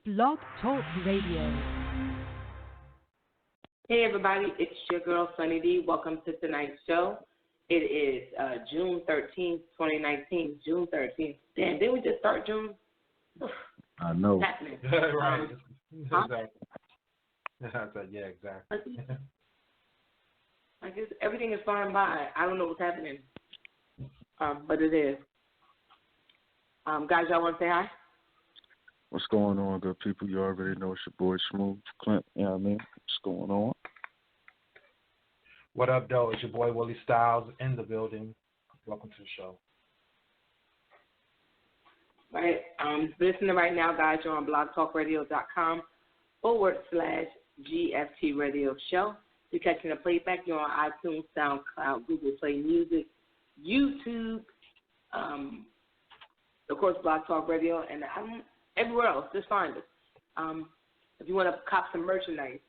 Blog Talk Radio. Hey everybody, it's your girl Sunny D. Welcome to tonight's show. It is June 13th, 2019. June 13th. Damn, didn't we just start June? I know. What's happening? Right. Huh? Yeah, exactly. I guess everything is flying by. I don't know what's happening, but it is. Guys, y'all want to say hi? What's going on, good people? You already know it's your boy Smooth Clint. You know what I mean? What's going on? What up, though? It's your boy Willie Styles in the building. Welcome to the show. Right. Listening right now, guys, you're on blogtalkradio.com/GFT Radio Show. You're catching a playback. You're on iTunes, SoundCloud, Google Play Music, YouTube, of course, Blog Talk Radio, and everywhere else. Just find us. If you want to cop some merchandise,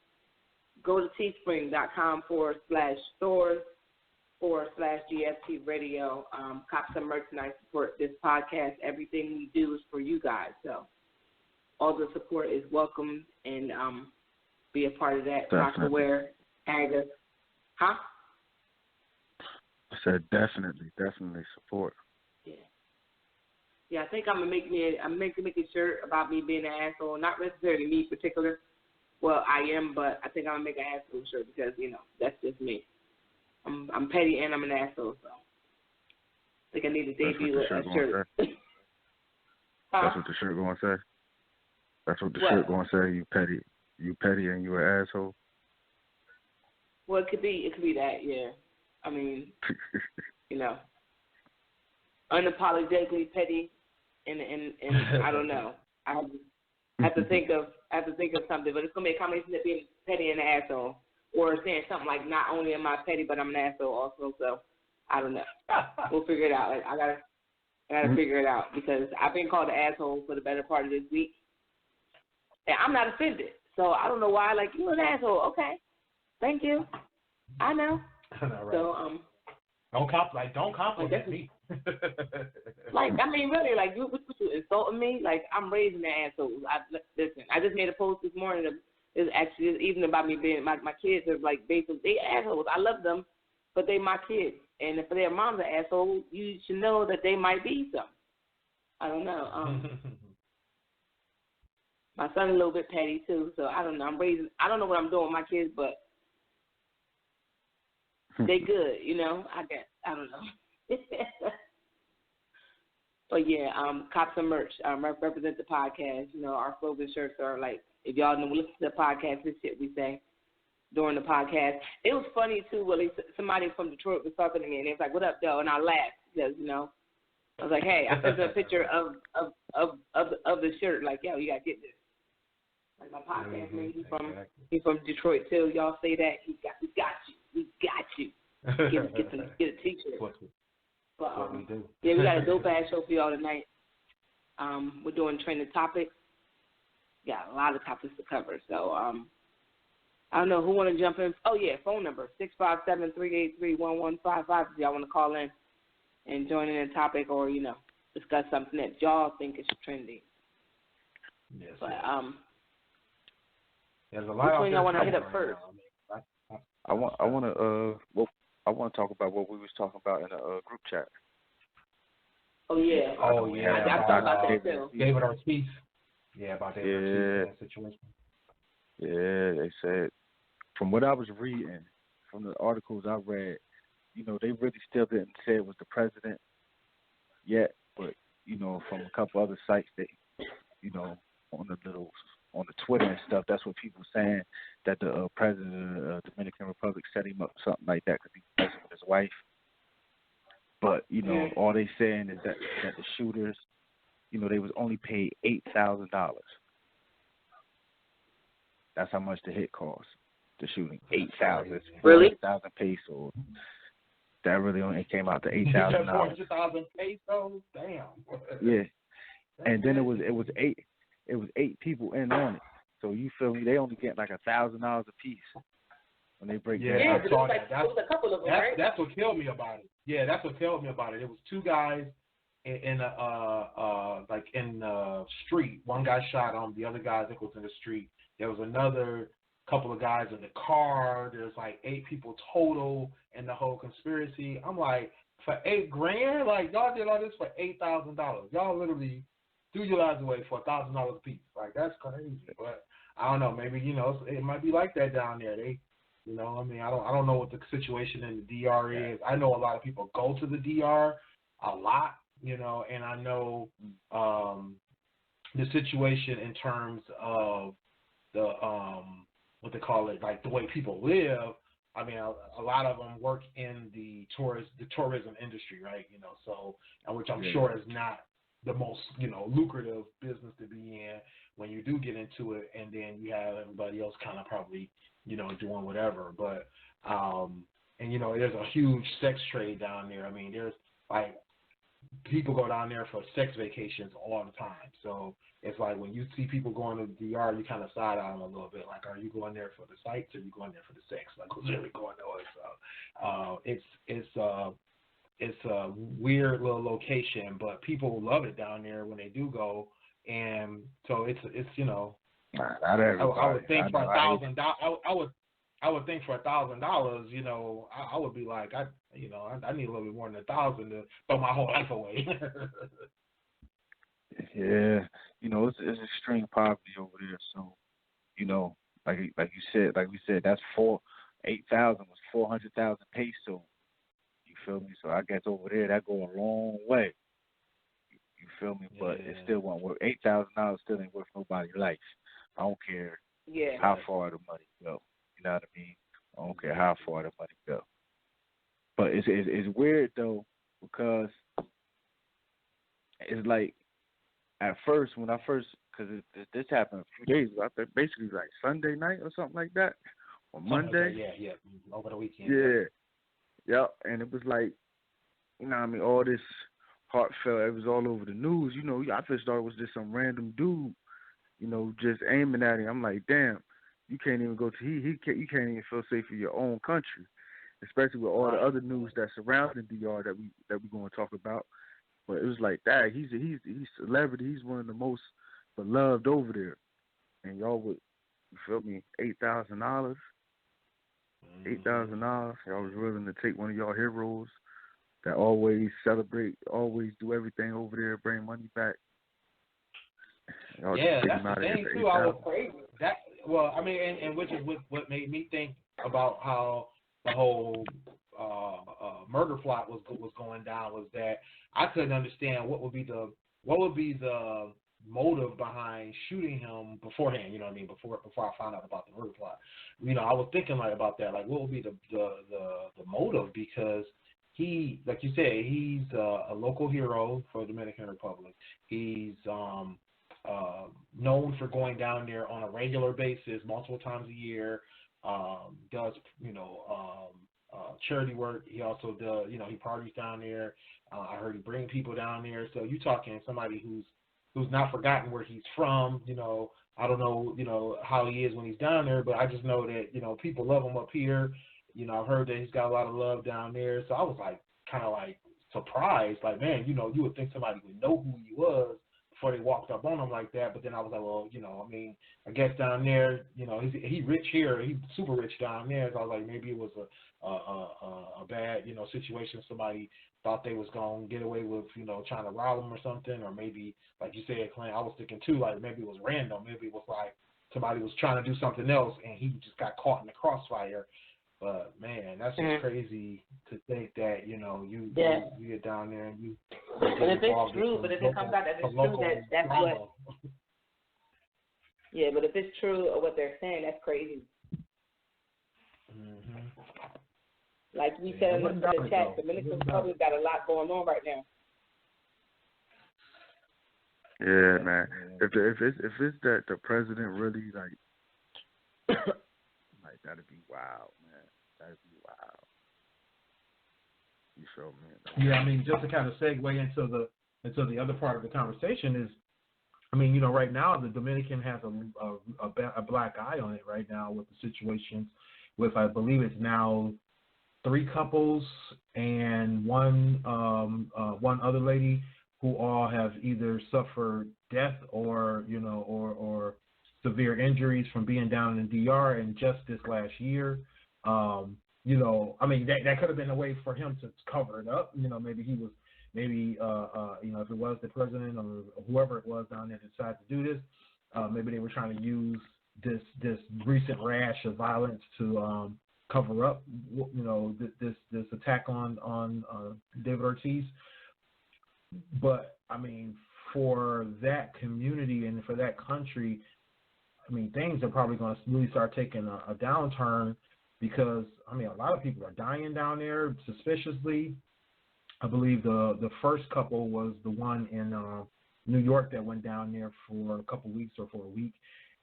go to teespring.com/stores/GFT Radio. Cop some merchandise, support this podcast. Everything we do is for you guys. So all the support is welcome, and be a part of that. Rockaware, Aga. Huh? I said definitely support. Yeah, I think I'm making a shirt about me being an asshole. Not necessarily me in particular. Well, I am, but I think I'm gonna make an asshole shirt because that's just me. I'm petty and I'm an asshole, so I think I need to debut a shirt. That's what the shirt gonna say. That's what the shirt gonna say. You petty and you an asshole. Well, it could be that, yeah. I mean, unapologetically petty, and I don't know. I have to think of something, but it's gonna be a combination of being petty and an asshole, or saying something like, not only am I petty, but I'm an asshole also. So I don't know. We'll figure it out. I gotta figure it out because I've been called an asshole for the better part of this week, and I'm not offended. So I don't know why. Like, you're an asshole. Okay, thank you. I know. Right. So don't compliment me. Like, I mean, really, like, you insulting me? Like, I'm raising the assholes. Listen, I just made a post this morning. It's actually even about me being my kids are like basically they assholes. I love them, but they my kids, and if their mom's an asshole, you should know that they might be some. I don't know. My son's a little bit petty too, so I don't know. I don't know what I'm doing with my kids, but they good, I guess. I don't know. But yeah, cop some merch. Represent the podcast. Our slogan shirts are like, if y'all know, listen to the podcast, this shit we say during the podcast. It was funny too. Well, somebody from Detroit was talking to me, and they was like, "What up, though?" And I laughed because I was like, "Hey," I sent them a picture of the shirt. Like, yo, you gotta get this. Like my podcast man, he's from Detroit too. Y'all say that we got you. Get a t-shirt. But, we do. Yeah, we got a dope ass show for y'all tonight. We're doing trending topics. Got a lot of topics to cover. So I don't know who want to jump in. Oh yeah, phone number 657-383-1155 if y'all want to call in and join in a topic or discuss something that y'all think is trending. Yes. But there's a lot. Which one y'all want to hit up first? I want to talk about what we was talking about in the group chat. Oh yeah. I thought about that too. David Ortiz. Yeah, about David Ortiz, that situation. Yeah, they said, from what I was reading, from the articles I read, they really still didn't say it was the president yet, but from a couple other sites that on the Twitter and stuff, that's what people were saying, that the president of the Dominican Republic set him up, something like that, because he was messing with his wife. But, all they saying is that the shooters, they was only paid $8,000. That's how much the hit cost, the shooting, 8,000. Really? 8,000 pesos. That really only came out to $8,000. 400,000 pesos? Damn. Yeah. And then it was 8 people in on it. So you feel me? They only get like $1,000 a piece when they break down. Yeah, I saw that. It was a couple of them, right? That's what killed me about it. Yeah, that's what killed me about it. It was 2 guys in the street. One guy shot him. The other guy I think was in the street. There was another couple of guys in the car. There's like 8 people total in the whole conspiracy. I'm like, for $8,000, like y'all did all this for $8,000. Y'all literally threw your lives away for $1,000 a piece. Like that's crazy. But I don't know. Maybe it might be like that down there. They, I mean, I don't know what the situation in the DR is. I know a lot of people go to the DR a lot, and I know the situation in terms of the what they call it, like the way people live. I mean, a lot of them work in the tourism industry, right? So, which I'm sure is not the most, lucrative business to be in when you do get into it, and then you have everybody else kind of probably, doing whatever. But, and there's a huge sex trade down there. I mean, there's like people go down there for sex vacations all the time. So it's like when you see people going to the DR, you kind of side eye them a little bit. Like, are you going there for the sights or are you going there for the sex? Like, who's really going there? So it's a weird little location, but people love it down there when they do go. And so it's Not I would think for $1,000. I would think for $1,000, I would be like, I need a little bit more than $1,000 to throw my whole life away. Yeah, it's extreme poverty over there. So, like we said, that's 8,000 was 400,000 pesos. You feel me? So I guess over there that go a long way. You feel me? But it still won't work. $8,000 still ain't worth nobody's life. I don't care how far the money go. You know what I mean? I don't care how far the money go. But it's weird though, because it's like at first because this happened a few days ago. I think basically like Sunday night or something like that, or Monday. Yeah, over the weekend. Yeah. And it was like, I mean, all this heartfelt. It was all over the news. I just thought it was just some random dude, just aiming at him. I'm like, damn, you can't even go to you can't even feel safe in your own country, especially with all the other news that's surrounding DR that we going to talk about. But it was like that. He's celebrity. He's one of the most beloved over there, and y'all would, you feel me? $8,000, $8,000. Y'all was willing to take one of y'all heroes that always celebrate, always do everything over there, bring money back. Yeah, that's the thing too. I was crazy. I mean, and which is what made me think about how the whole murder plot was going down, was that I couldn't understand what would be the motive behind shooting him beforehand. You know what I mean? Before I found out about the murder plot, I was thinking like about that. Like, what would be the motive? Because he, like you said, he's a local hero for the Dominican Republic. He's known for going down there on a regular basis, multiple times a year. Does charity work. He also does, he parties down there. I heard he bring people down there. So you talking somebody who's not forgotten where he's from. I don't know, how he is when he's down there, but I just know that, people love him up here. I've heard that he's got a lot of love down there. So I was like, kind of like surprised, like, man, you would think somebody would know who he was before they walked up on him like that. But then I was like, well, I mean, I guess down there, he rich here, he's super rich down there. So I was like, maybe it was a bad, situation. Somebody thought they was going to get away with, trying to rob him or something. Or maybe, like you said, Clint, I was thinking too, like maybe it was random. Maybe it was like somebody was trying to do something else and he just got caught in the crossfire. But man, that's just crazy to think that, you get down there and you. But if it's true, but if it comes out that it's true, that's what. Yeah, but if it's true or what they're saying, that's crazy. Mm-hmm. Like we said in the chat, the Dominican Republic got a lot going on right now. Yeah, man. If it's that the president really like that'd be wild, man. That'd be wild. You show me. Yeah, I mean, just to kind of segue into the other part of the conversation is, I mean, right now the Dominican has a black eye on it right now with the situation with, I believe it's now 3 couples and one other lady who all have either suffered death or or severe injuries from being down in the DR in just this last year. I mean, that could have been a way for him to cover it up. Maybe he was, if it was the president or whoever it was down there that decided to do this, maybe they were trying to use this recent rash of violence to cover up, this attack on David Ortiz. But I mean, for that community and for that country, I mean, things are probably going to really start taking a downturn because, I mean, a lot of people are dying down there suspiciously. I believe the first couple was the one in New York that went down there for a couple weeks or for a week.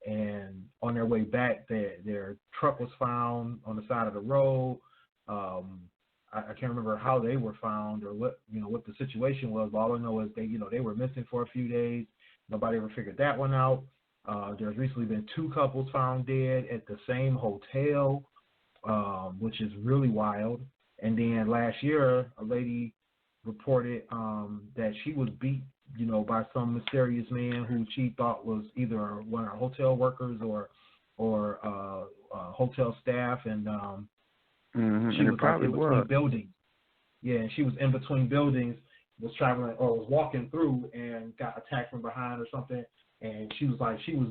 And on their way back, their truck was found on the side of the road. I can't remember how they were found or what the situation was. But all I know is they were missing for a few days. Nobody ever figured that one out. There's recently been 2 couples found dead at the same hotel, which is really wild. And then last year, a lady reported that she was beat, by some mysterious man who she thought was either one of our hotel workers or hotel staff, and she was like in between buildings. Yeah, and she was in between buildings, was traveling or was walking through and got attacked from behind or something. And she was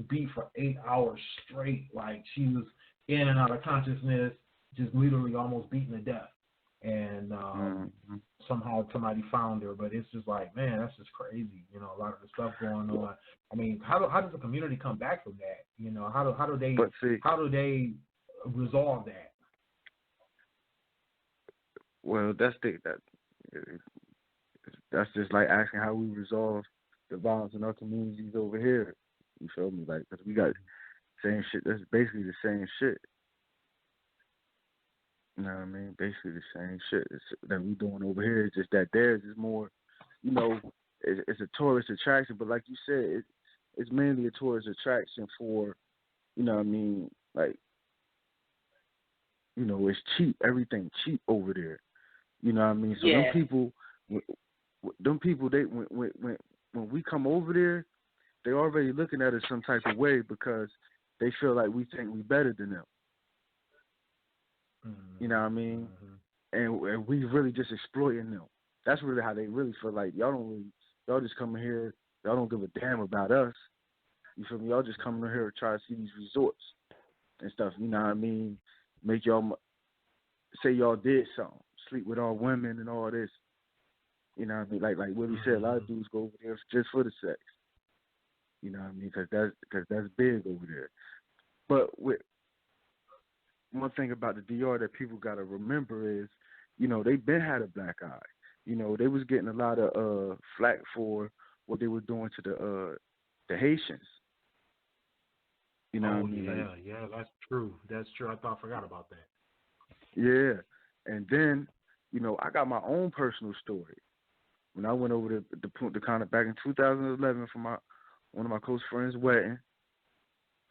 beat for 8 hours straight. Like, she was in and out of consciousness, just literally almost beaten to death. And somehow somebody found her. But it's just like, man, that's just crazy. A lot of the stuff going on. I mean, how does the community come back from that? How do they resolve that? Well, that's just like asking how we resolve the violence in our communities over here. You feel me? Like, cause we got the same shit. That's basically the same shit. You know what I mean? Basically the same shit that we doing over here. It's just that theirs is more, it's a tourist attraction. But like you said, it's mainly a tourist attraction for, what I mean? Like, it's cheap. Everything cheap over there. You know what I mean? So them people, they when we come over there, they're already looking at us some type of way because they feel like we think we better than them. Mm-hmm. You know what I mean? Mm-hmm. And we really just exploiting them. That's really how they really feel like y'all just coming here, y'all don't give a damn about us. You feel me? Y'all just coming here to try to see these resorts and stuff. You know what I mean? Make y'all say y'all did something, sleep with all women and all this. You know what I mean? Like Willie said, a lot of dudes go over there just for the sex. You know what I mean? Because that's big over there. But with one thing about the DR that people got to remember is, they been had a black eye. They was getting a lot of flack for what they were doing to the Haitians. You know what I mean? Yeah, that's true. That's true. I forgot about that. Yeah, and then, I got my own personal story. When I went over to kind of back in 2011 for one of my close friends' wedding,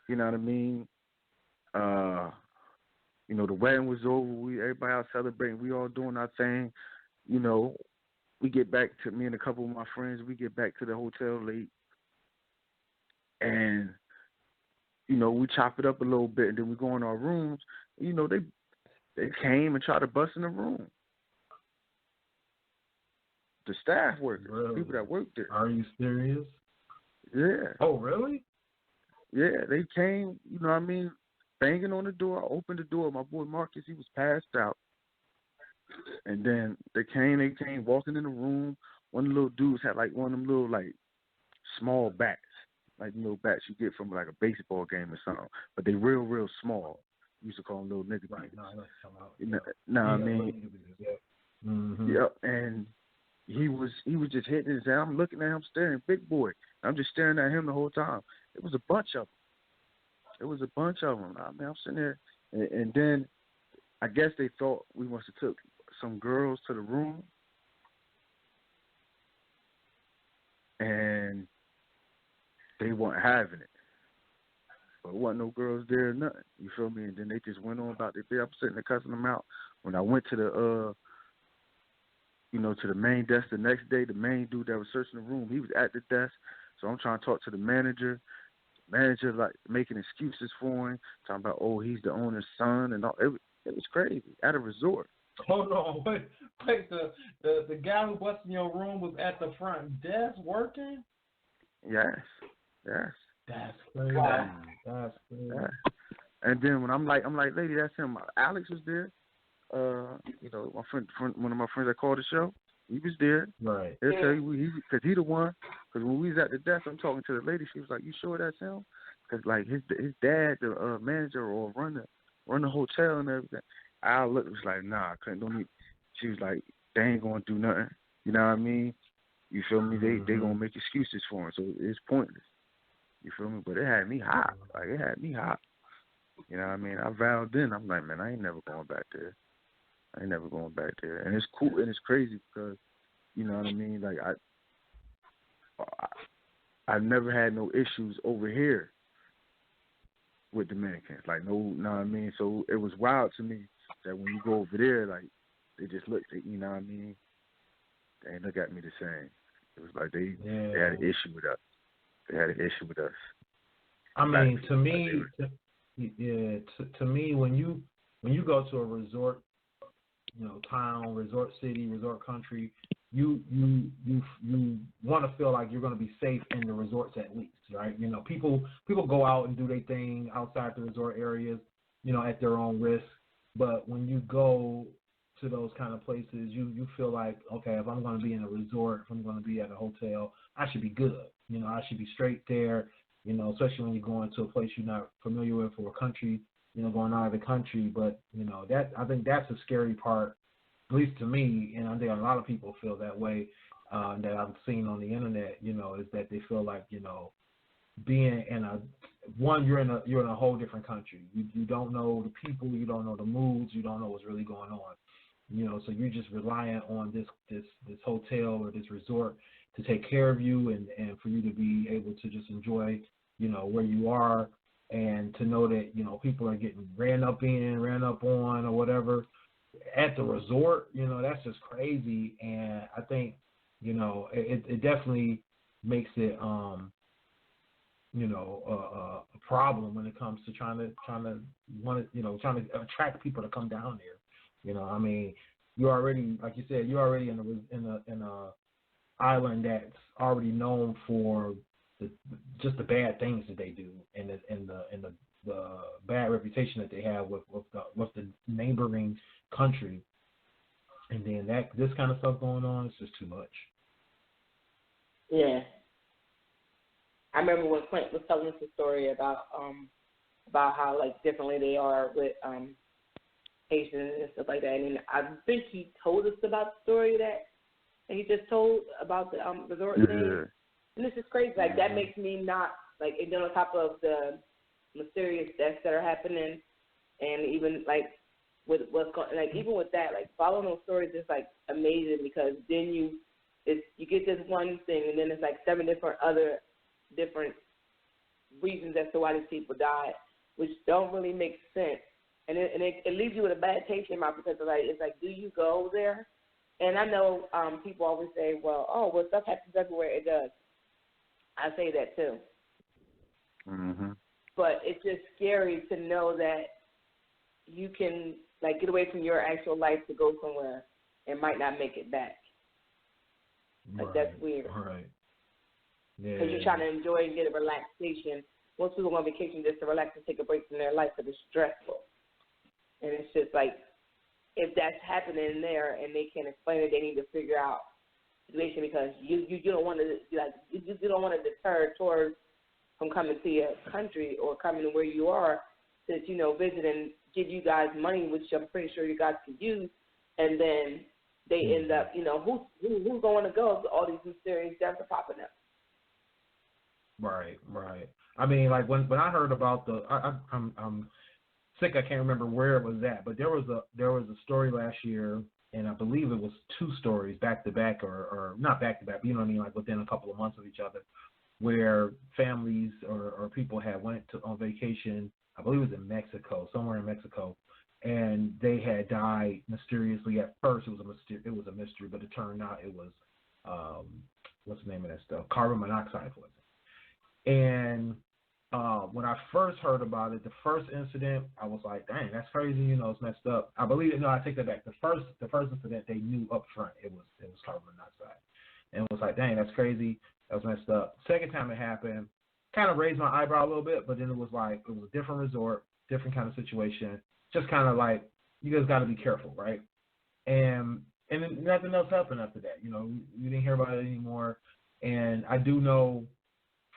you know what I mean? The wedding was over. Everybody out celebrating. We all doing our thing. We get back to me and a couple of my friends. We get back to the hotel late, and we chop it up a little bit, and then we go in our rooms. They came and tried to bust in the room. The staff workers, really? People that work there. Are you serious? Yeah. Oh, really? Yeah, they came, banging on the door. I opened the door. My boy Marcus, he was passed out. And then they came walking in the room. One of the little dudes had like one of them little like small bats, like little bats you get from like a baseball game or something. But they real small. We used to call them little niggas. Right, no, I mean? Yep, and he was just hitting his head. I'm looking at him staring, big boy. I'm just staring at him the whole time. It was a bunch of them. I mean, I'm sitting there, and then I guess they thought we must have took some girls to the room, and they weren't having it. But there wasn't no girls there or nothing. You feel me? And then they just went on about their day. I'm sitting there cussing them out. When I went to the to the main desk the next day. The main dude that was searching the room, he was at the desk. So I'm trying to talk to the manager. Manager like making excuses for him, talking about he's the owner's son and all. It was crazy at a resort. Hold on, wait. The guy who busted in your room was at the front desk working. Yes. That's crazy. Wow. That's crazy. Yeah. And then when I'm like, lady, that's him. Alex was there. My friend, one of my friends that called the show, he was there. Right. He'll tell you because he the one. Because when we was at the desk, I'm talking to the lady. She was like, "You sure that's him?" Because like his dad, the manager or run the hotel and everything. I looked, was like, "Nah, I couldn't. Don't need." She was like, "They ain't gonna do nothing." You know what I mean? You feel me? They gonna make excuses for him, so it's pointless. You feel me? But it had me hot. Like it had me hot. You know what I mean? I vowed then. I'm like, man, I ain't never going back there. And it's cool and it's crazy because, you know what I mean? Like I never had no issues over here with Dominicans. Like no, you know what I mean? So it was wild to me that when you go over there, like they just looked at, you know what I mean? They ain't look at me the same. It was like they had an issue with us. They had an issue with us. I mean, to me, when you go to a resort, town, resort city, resort country, you want to feel like you're going to be safe in the resorts at least, right? People go out and do their thing outside the resort areas, at their own risk. But when you go to those kind of places, you feel like, okay, if I'm going to be in a resort, if I'm going to be at a hotel, I should be good. I should be straight there, especially when you're going to a place you're not familiar with or a country, going out of the country. But, I think that's the scary part, at least to me, and I think a lot of people feel that way, that I've seen on the internet, is that they feel like, being in you're in a whole different country. You don't know the people, you don't know the moods, you don't know what's really going on. So you're just relying on this hotel or this resort to take care of you and for you to be able to just enjoy, where you are, and to know that, people are getting ran up on or whatever at the resort, that's just crazy. And I think, it definitely makes it, a problem when it comes to trying to attract people to come down there. I mean, you're already, like you said, you're already in a island that's already known for just the bad things that they do and the bad reputation that they have with the neighboring country, and then this kind of stuff going on, it's just too much. Yeah. I remember when Clint was telling us a story about how like differently they are with Haitians and stuff like that. And I think he told us about the story that he just told about the resort thing. And this is crazy. Like that makes me not like, and then on top of the mysterious deaths that are happening, and even like with what's going, like even with that, like following those stories is like amazing, because then you get this one thing, and then it's like 7 different reasons as to why these people died, which don't really make sense, and it leaves you with a bad taste in your mouth, because it's like, do you go there? And I know people always say, well, stuff happens everywhere. It does. I say that too. Mm-hmm. But it's just scary to know that you can like get away from your actual life to go somewhere and might not make it back. Like that's weird. Right. Because Yeah. you're trying to enjoy and get a relaxation. Most people go on vacation just to relax and take a break from their life, because it's stressful. And it's just like, if that's happening there and they can't explain it, they need to figure out the situation, because you don't want to you don't want to deter tourists from coming to your country or coming to where you are to visit and give you guys money, which I'm pretty sure you guys could use, and then they end up who's going to go if all these mysterious deaths are popping up. Right. I mean, like when I heard about I'm sick, I can't remember where it was at, but there was a story last year, and I believe it was 2 stories back to back, or not back to back, but you know what I mean, like within a couple of months of each other, where families or people had went on vacation. I believe it was in Mexico, somewhere in Mexico, and they had died mysteriously. At first, it was a mystery, but it turned out it was what's the name of that stuff? Carbon monoxide poisoning. And when I first heard about it, the first incident, I was like, dang, that's crazy. You know, it's messed up. I believe it. No, I take that back. The first incident, they knew up front it was carbon monoxide, and it was like, dang, that's crazy. That was messed up. Second time it happened, kind of raised my eyebrow a little bit, but then it was like it was a different resort, different kind of situation. Just kind of like, you guys got to be careful, right? And then nothing else happened after that. You know, we didn't hear about it anymore. And I do know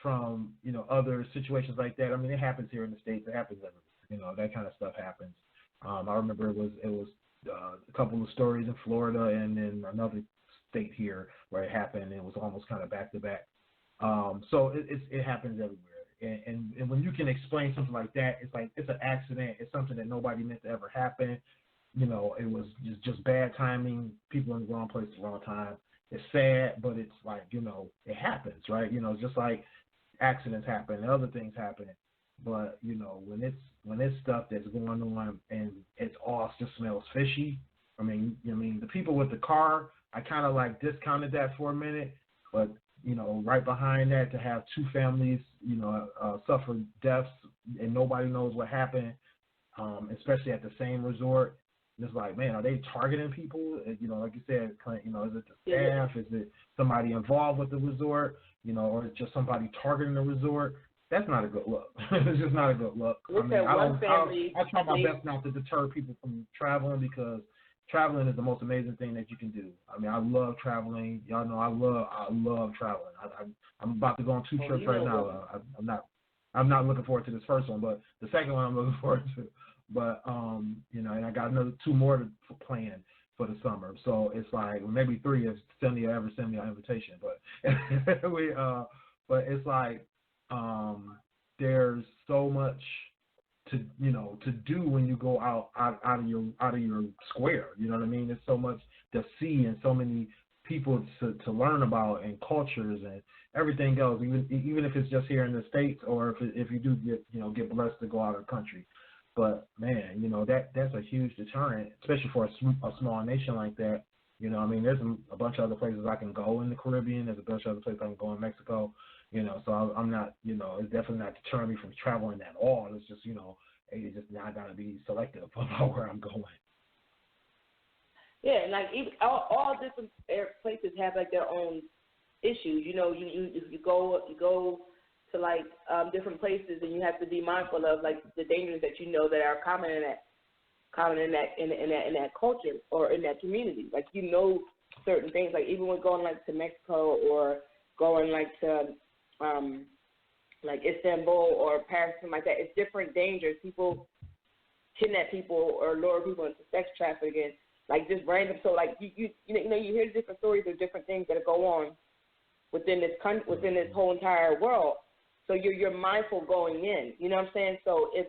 from, you know, other situations like that. I mean, it happens here in the States. It happens everywhere. You know, that kind of stuff happens. I remember it was a couple of stories in Florida and then another state here where it happened. It was almost kind of back to back. So it happens everywhere. And when you can explain something like that, it's like it's an accident. It's something that nobody meant to ever happen. You know, it was just bad timing. People in the wrong place at the wrong time. It's sad, but it's like, you know, it happens, right? You know, just like accidents happen and other things happen. But, you know, when it's stuff that's going on and it's all just smells fishy. I mean, the people with the car, I kind of like discounted that for a minute, but you know, right behind that, to have two families, you know, suffer deaths and nobody knows what happened, especially at the same resort. It's like, man, are they targeting people? You know, like you said, you know, is it the staff? Is it somebody involved with the resort? You know, or is it just somebody targeting the resort? That's not a good look. It's just not a good look. I mean, I try my best not to deter people from traveling, because traveling is the most amazing thing that you can do. I mean, I love traveling. Y'all know I love traveling. I'm about to go on 2 trips right now. I'm not looking forward to this first one, but the second one I'm looking forward to. But you know, and I got another 2 more to plan for the summer. So it's like maybe 3 if Cindy ever send me an invitation. But but it's like there's so much to do when you go out of your square. You know what I mean? There's so much to see and so many people to learn about, and cultures and everything else. Even if it's just here in the States, or if you do get blessed to go out of the country. But man, you know, that's a huge deterrent, especially for a small nation like that. You know, I mean, there's a bunch of other places I can go in the Caribbean. There's a bunch of other places I can go in Mexico. You know, so I'm not, you know, it's definitely not deterring me from traveling at all. It's just, you know, it's just not gotta be selective about where I'm going. Yeah, and like even all different places have like their own issues. You know, you go to like different places, and you have to be mindful of like the dangers that you know that are common in that culture or in that community. Like, you know, certain things, like even when going like to Mexico or going like to like Istanbul or Paris, something like that, it's different dangers. People kidnap people or lure people into sex trafficking, like just random. So like you hear different stories of different things that go on within this within this whole entire world. So you're mindful going in. You know what I'm saying? So if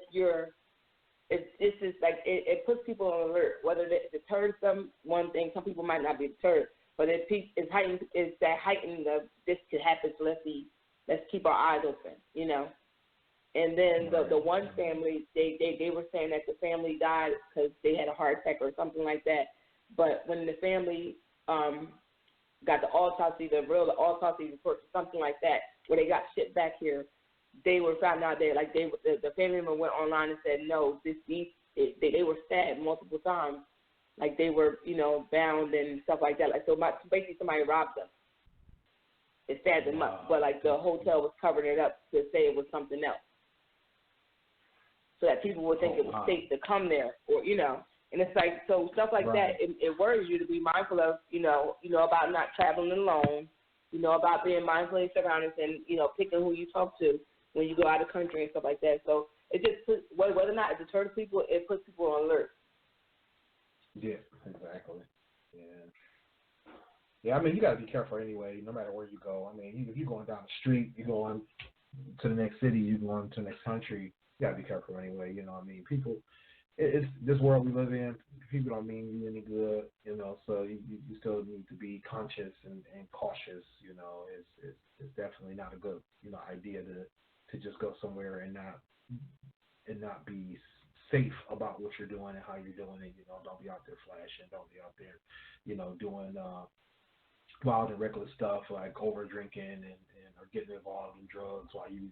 this is like it puts people on alert. Whether it deters them, one thing, some people might not be deterred, but it's heightened. It's that heightened of this could happen. So let's keep our eyes open. You know. And then the one family, they were saying that the family died because they had a heart attack or something like that. But when the family got the autopsy, the real autopsy report, something like that, where they got shipped back here, they were found out that like the family member went online and said no, they were stabbed multiple times, like they were bound and stuff like that. Like so, basically somebody robbed them. It stabbed them up, but like the hotel was covering it up to say it was something else, so that people would think it was safe to come there, or and it's like, so stuff like that. It worries you to be mindful of, about not traveling alone, about being mindful of your surroundings, and picking who you talk to when you go out of the country and stuff like that. So it just puts, whether or not it deters people, it puts people on alert. Yeah, exactly. Yeah, I mean, you got to be careful anyway, no matter where you go. I mean, if you're going down the street, you're going to the next city, you're going to the next country, you got to be careful anyway. You know what I mean? People, it's this world we live in, people don't mean you any good, so you still need to be conscious and cautious. It's definitely not a good, idea to just go somewhere and not be safe about what you're doing and how you're doing it. Don't be out there flashing. Don't be out there, doing wild and reckless stuff like over drinking and or getting involved in drugs while you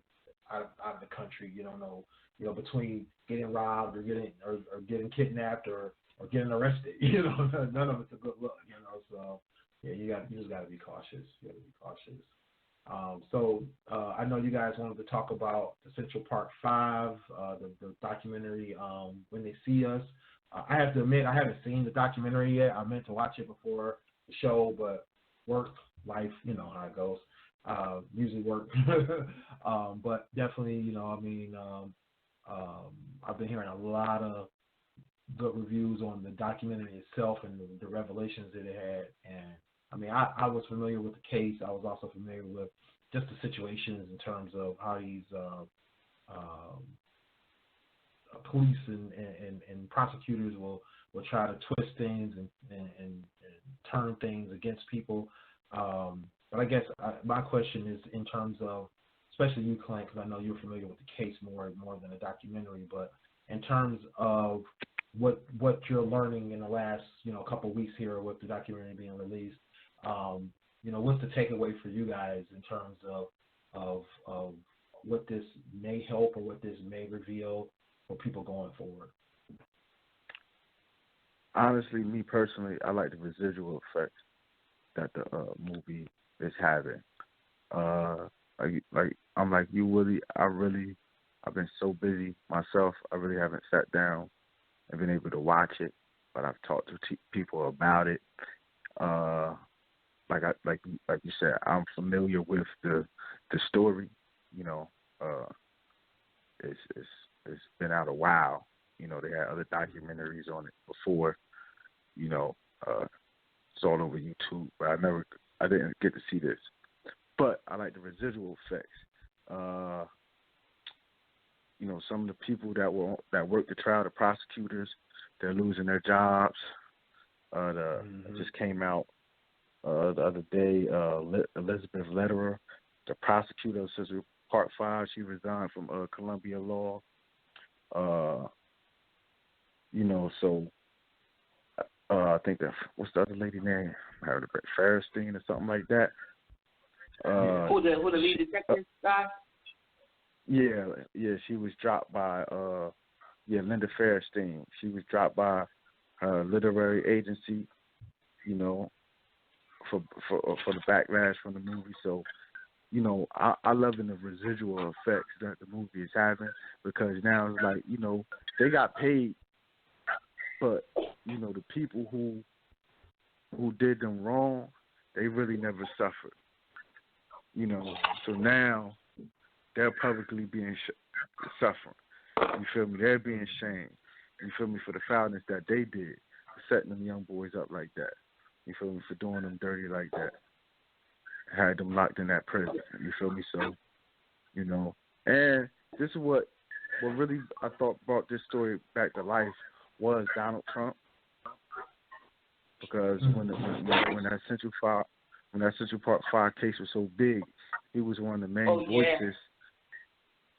out of the country. You don't know, between getting robbed or getting kidnapped or getting arrested. None of it's a good look. So yeah, you just got to be cautious. You got to be cautious. So I know you guys wanted to talk about the Central Park 5, the documentary, When They See Us. I have to admit, I haven't seen the documentary yet. I meant to watch it before the show, but work, life, how it goes. Usually work. But definitely, I've been hearing a lot of good reviews on the documentary itself and the revelations that it had. And I was familiar with the case. I was also familiar with just the situations in terms of how these police and prosecutors will try to twist things and turn things against people. But I guess my question is in terms of, especially you, Clint, because I know you're familiar with the case more than a documentary, but in terms of what you're learning in the last couple of weeks here with the documentary being released, what's the takeaway for you guys in terms of what this may help or what this may reveal for people going forward? Honestly, me personally, I like the residual effect that the movie is having. Like I'm like you, Willie. I've been so busy myself. I really haven't sat down and been able to watch it, but I've talked to people about it. Like you said, I'm familiar with the story. It's been out a while. They had other documentaries on it before. It's all over YouTube, but I didn't get to see this. But I like the residual effects. Some of the people that worked the trial, the prosecutors, they're losing their jobs. It just came out the other day. Elizabeth Lederer, the prosecutor of Central Park 5, she resigned from Columbia Law. So I think what's the other lady name? Everett Ferrstein or something like that. Who the lead detective guy? Yeah, she was dropped by Linda Fairstein. She was dropped by her literary agency, for the backlash from the movie. So, I loving the residual effects that the movie is having, because now it's like, they got paid, but the people who did them wrong, they really never suffered. So now they're publicly being suffering. You feel me? They're being shamed. You feel me? For the foulness that they did, for setting them young boys up like that. You feel me? For doing them dirty like that. Had them locked in that prison. You feel me? So, and this is what really I thought brought this story back to life was Donald Trump. Because when that Central Park 5 case was so big, he was one of the main voices.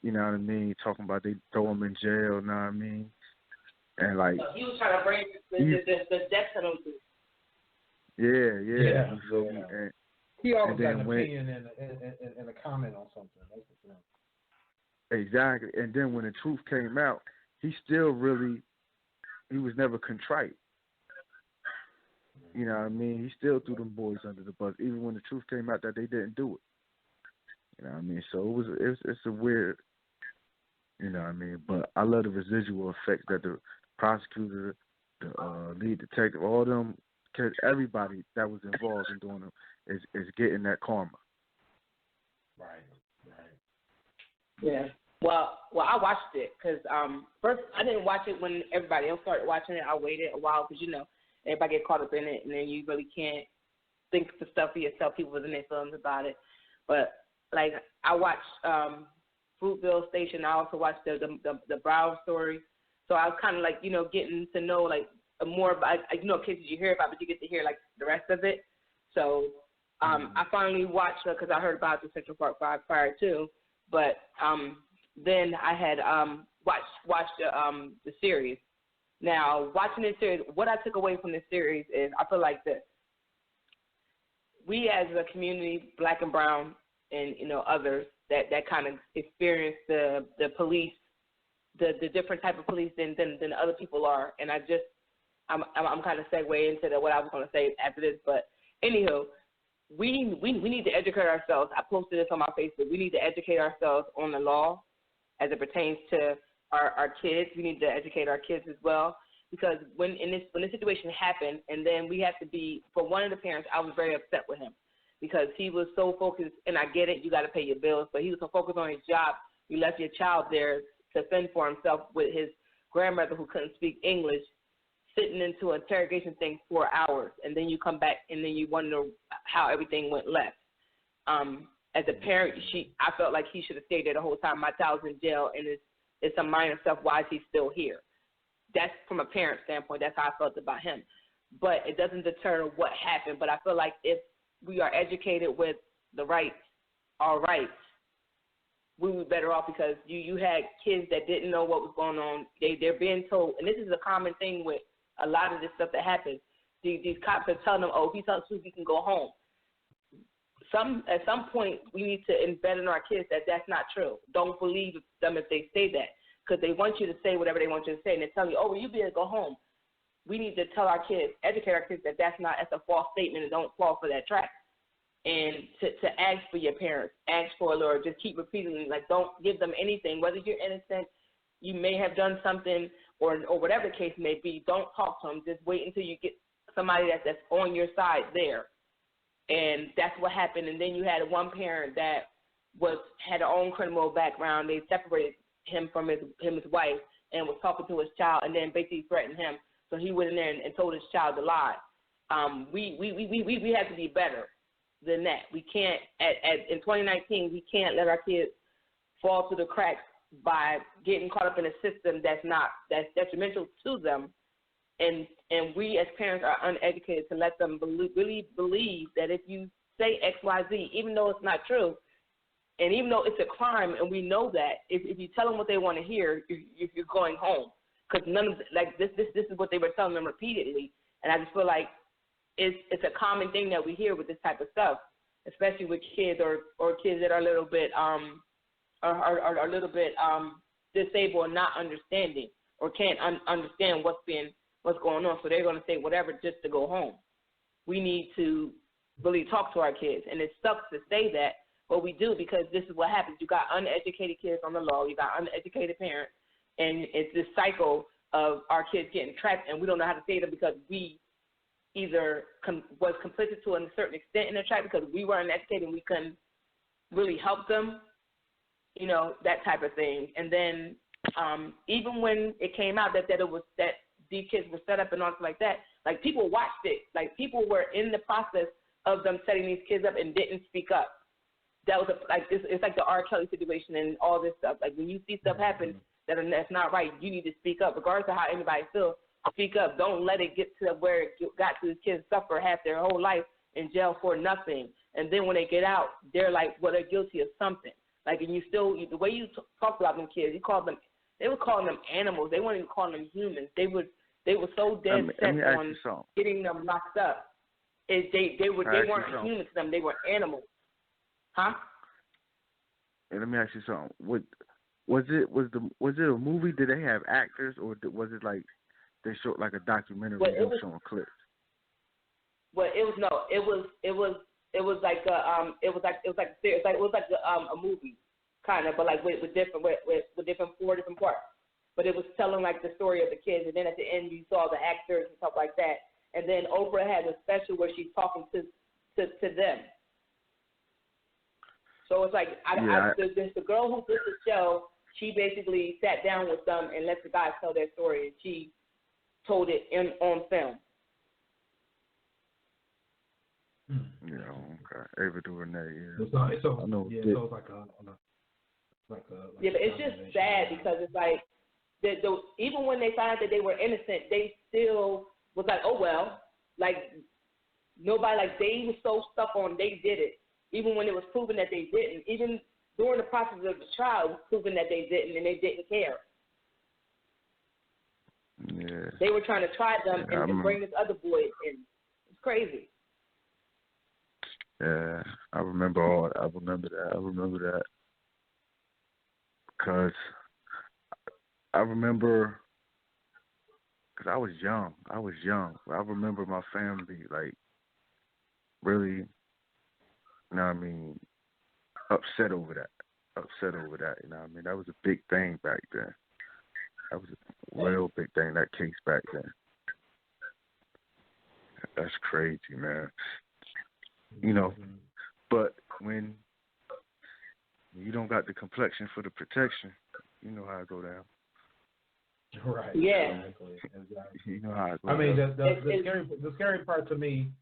You know what I mean? Talking about they throw him in jail. You know what I mean? And like he was trying to bring the death penalty. Yeah. So, yeah. And he always got an opinion and a comment on something. That's the thing. Exactly. And then when the truth came out, he was never contrite. You know what I mean? He still threw them boys under the bus, even when the truth came out that they didn't do it. You know what I mean? So it's a weird, you know what I mean? But I love the residual effects that the prosecutor, the lead detective, all them, cause everybody that was involved in doing them is getting that karma. Right. Yeah. Well, I watched it because first I didn't watch it when everybody else started watching it. I waited a while because everybody get caught up in it, and then you really can't think the stuff for yourself. People was in their films about it, but like I watched Fruitville Station. I also watched the Brown story. So I was kind of like getting to know like more about cases you hear about, but you get to hear like the rest of it. So I finally watched it because I heard about the Central Park 5 prior to, but then I had watched the series. Now, watching this series, what I took away from this series is I feel like this. We as a community, black and brown, and others that kind of experience the police, the different type of police than other people are, and I'm kind of segue into what I was going to say after this, but anywho, we need to educate ourselves. I posted this on my Facebook. We need to educate ourselves on the law as it pertains to our kids. We need to educate our kids as well, because when this situation happened, and then we have to be, for one of the parents, I was very upset with him because he was so focused, and I get it, you got to pay your bills, but he was so focused on his job, you left your child there to fend for himself with his grandmother who couldn't speak English, sitting into an interrogation thing 4 hours, and then you come back and then you wonder how everything went left. As a parent, I felt like he should have stayed there the whole time. My child's in jail, and it's some minor stuff. Why is he still here? That's from a parent standpoint. That's how I felt about him. But it doesn't deter what happened. But I feel like if we are educated with the rights, our rights, we would be better off, because you had kids that didn't know what was going on. They're being told, and this is a common thing with a lot of this stuff that happens. These cops are telling them, if he tells the truth, he can go home. At some point, we need to embed in our kids that that's not true. Don't believe them if they say that, because they want you to say whatever they want you to say, and they tell you, well, you'll be able to go home. We need to tell our kids, educate our kids that that's a false statement, and don't fall for that trap. And to ask for your parents, ask for a lawyer, just keep repeating, like, don't give them anything. Whether you're innocent, you may have done something, or whatever the case may be, don't talk to them. Just wait until you get somebody that's on your side there. And that's what happened. And then you had one parent that had her own criminal background. They separated him from his wife and was talking to his child, and then basically threatened him. So he went in there and told his child to lie. We have to be better than that. We can't, in 2019, we can't let our kids fall through the cracks by getting caught up in a system that's detrimental to them. And we as parents are uneducated to let them really believe that if you say X, Y, Z, even though it's not true, and even though it's a crime, and we know that, if you tell them what they want to hear, you're going home. Because none of this is what they were telling them repeatedly, and I just feel like it's a common thing that we hear with this type of stuff, especially with kids or kids that are a little bit disabled and not understanding, or can't understand what's going on, so they're going to say whatever just to go home. We need to really talk to our kids, and it sucks to say that, but we do, because this is what happens. You got uneducated kids on the law, you got uneducated parents, and it's this cycle of our kids getting trapped, and we don't know how to save them because we either was complicit to a certain extent in the trap because we weren't educated and we couldn't really help them, that type of thing. And then even when it came out that these kids were set up and all like that, like, people watched it. Like, people were in the process of them setting these kids up and didn't speak up. That was it's like the R. Kelly situation and all this stuff. Like, when you see stuff happen that's not right, you need to speak up, regardless of how anybody feels. Speak up. Don't let it get to where it got to. These kids suffer half their whole life in jail for nothing, and then when they get out, they're like, well, they're guilty of something. Like, and the way you talk about them kids, they were calling them animals. They weren't even calling them humans. They were so dead set on getting them locked up. They weren't humans to them. They were animals. Huh? Hey, let me ask you something. Was it a movie? Did they have actors, or was it like they showed like a documentary showing clips? Well, it was like a movie kind of, but like with different 4 different parts. But it was telling like the story of the kids, and then at the end you saw the actors and stuff like that. And then Oprah had a special where she's talking to them. So it's like the girl who did the show, she basically sat down with them and let the guys tell their story, and she told it on film. Yeah, okay. Ava DuVernay, yeah. I know. Yeah, so it's but it's just sad because it's like even when they found out that they were innocent, they still was like, oh well, like nobody, like they was so stuck on they did it, even when it was proven that they didn't. Even during the process of the trial, it was proven that they didn't, and they didn't care. Yeah. They were trying to try them and bring this other boy in. It's crazy. Yeah, I remember that. Because I remember, because I was young. I remember my family, like, really, you know what I mean, upset over that, you know what I mean? That was a big thing back then. That was a real big thing, that case back then. That's crazy, man. You know, but when you don't got the complexion for the protection, you know how it go down. Right. Yeah. Exactly. You know how it go I mean, down. the scary part to me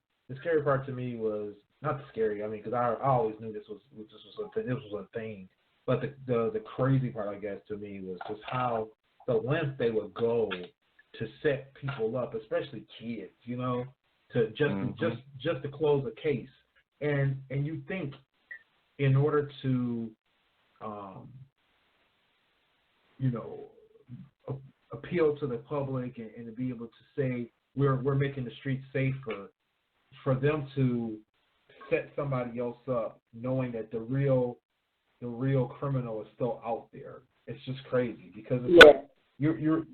was not scary. I mean, because I always knew this was a thing. But the crazy part, I guess, to me was just how the length they would go to set people up, especially kids, you know, to just to close a case. And you think in order to you know, appeal to the public and to be able to say we're making the streets safer, for them to set somebody else up knowing that the real criminal is still out there. It's just crazy, because it's like you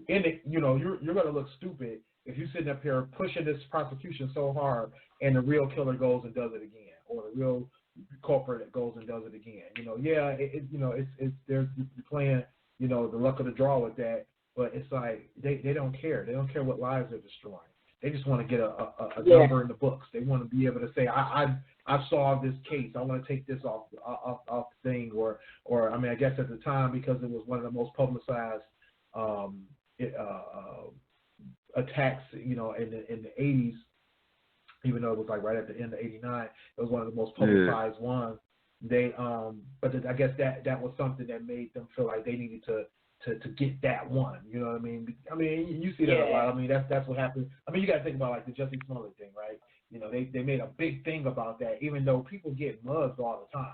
in it, you know, you're gonna look stupid if you're sitting up here pushing this prosecution so hard and the real killer goes and does it again, or the real culprit goes and does it again. You know, yeah, it's you're playing, you know, the luck of the draw with that, but it's like they don't care. They don't care what lives they're destroying. They just want to get a number in the books. They want to be able to say, I solved this case. I want to take this off the thing, or I mean, I guess at the time, because it was one of the most publicized attacks, you know, in the 80s, even though it was like right at the end of '89, it was one of the most publicized ones. They, but I guess that was something that made them feel like they needed to get that one. You know what I mean? I mean, you see that a lot. I mean, that's what happened. I mean, you got to think about like the Jussie Smollett thing, right? You know, they made a big thing about that, even though people get mugged all the time.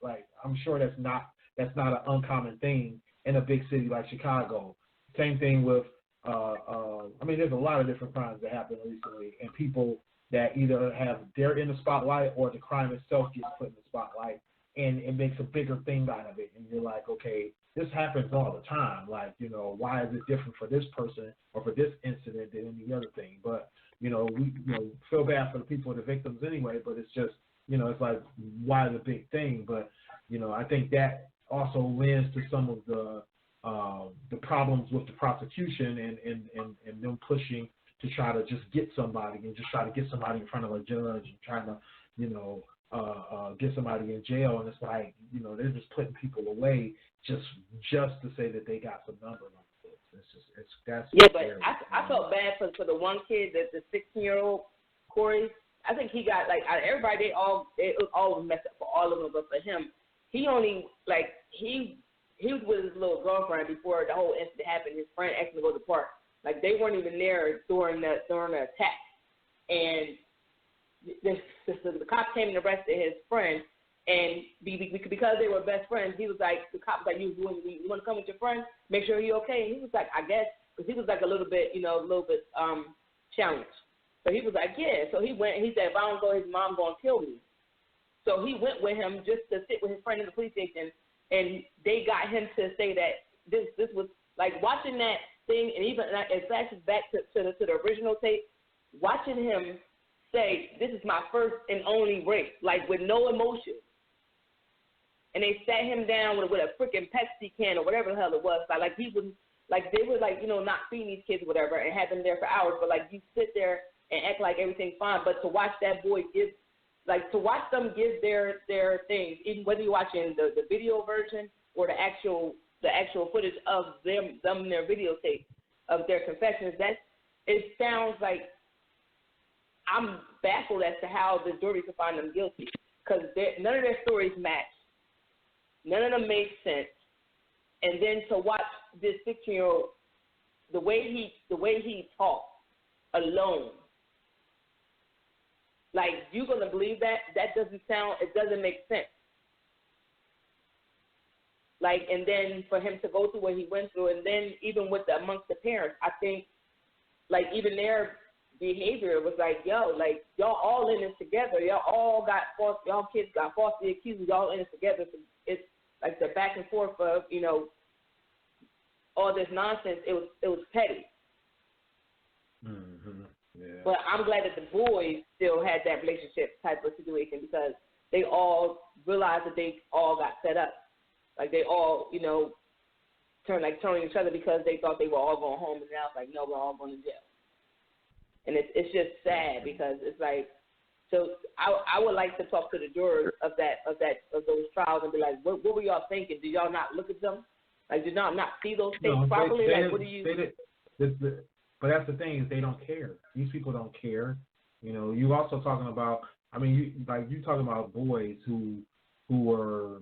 Like I'm sure that's not an uncommon thing in a big city like Chicago. Same thing with, I mean, there's a lot of different crimes that happened recently, and people that either they're in the spotlight or the crime itself gets put in the spotlight, and it makes a bigger thing out of it. And you're like, okay, this happens all the time. Like, you know, why is it different for this person or for this incident than any other thing? But, you know, we feel bad for the people, the victims anyway, but it's just, you know, it's like, why the big thing? But, you know, I think that also lends to some of the problems with the prosecution and them pushing to try to just get somebody and just try to get somebody in front of a judge and trying to, you know, get somebody in jail. And it's like, you know, they're just putting people away just to say that they got some numbers on the books. That's but scary. I felt bad for the one kid, the 16-year-old Corey. I think he got, like, out of everybody, it was all messed up for all of them, but for him, he only, like, he was with his little girlfriend before the whole incident happened. His friend asked him to go to the park. Like, they weren't even there during the attack. And the cops came and arrested his friend, and because they were best friends, he was like, the cop was like, you want to come with your friend? Make sure he's okay. And he was like, I guess, because he was like a little bit challenged. So he was like, yeah. So he went, and he said, if I don't go, his mom going to kill me. So he went with him just to sit with his friend in the police station, and they got him to say that this was, like, watching that thing, and even it flashes back to the original tape, watching him say, this is my first and only rape, like, with no emotion. And they sat him down with a freaking Pepsi can or whatever the hell it was. Like he was, like, they were, like, you know, not feeding these kids or whatever and had them there for hours. But, like, you sit there and act like everything's fine. But to watch that boy to watch them give their things, even whether you're watching the video version or the actual footage of them their videotape of their confessions, it sounds like I'm baffled as to how the jury could find them guilty, because none of their stories match. None of them make sense. And then to watch this 16-year-old, the way he talks alone, like, you gonna believe that? That doesn't make sense. Like, and then for him to go through what he went through, and then even with amongst the parents, I think, like, even their behavior was like, yo, like, y'all all in this together. Y'all kids got falsely accused. Y'all in this together. So it's like the back and forth of, you know, all this nonsense. It was petty. Mm-hmm. Yeah. But I'm glad that the boys still had that relationship type of situation because they all realized that they all got set up. Like, they all, you know, turned each other because they thought they were all going home, and now it's like, no, we're all going to jail. And it's just sad because it's like, so I would like to talk to the jurors of those trials and be like, what were y'all thinking? Did y'all not look at them? Like, did y'all not see those things properly? They, like, what do you? But that's the thing is they don't care. These people don't care. You know, you also talking about. I mean, you talking about boys who were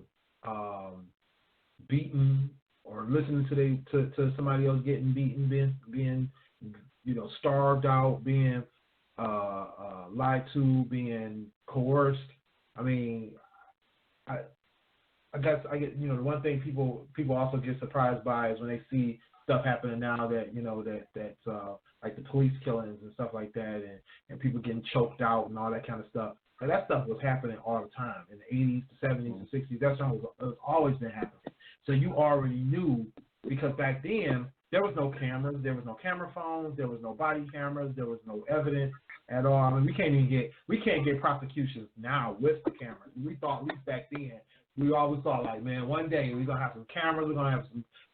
beaten or listening to somebody else getting beaten, being you know, starved out, being lied to, being coerced. I mean, I guess I get, you know, the one thing people also get surprised by is when they see stuff happening now that, you know, that's like the police killings and stuff like that, and people getting choked out and all that kind of stuff. Like, that stuff was happening all the time in the 80s, the 70s, the 60s. That stuff was always been happening. So you already knew, because back then there was no cameras, there was no camera phones, there was no body cameras, there was no evidence at all. I mean, we can't get prosecutions now with the cameras. We thought, at least back then, we always thought, like, man, one day we're gonna have some cameras, we're gonna have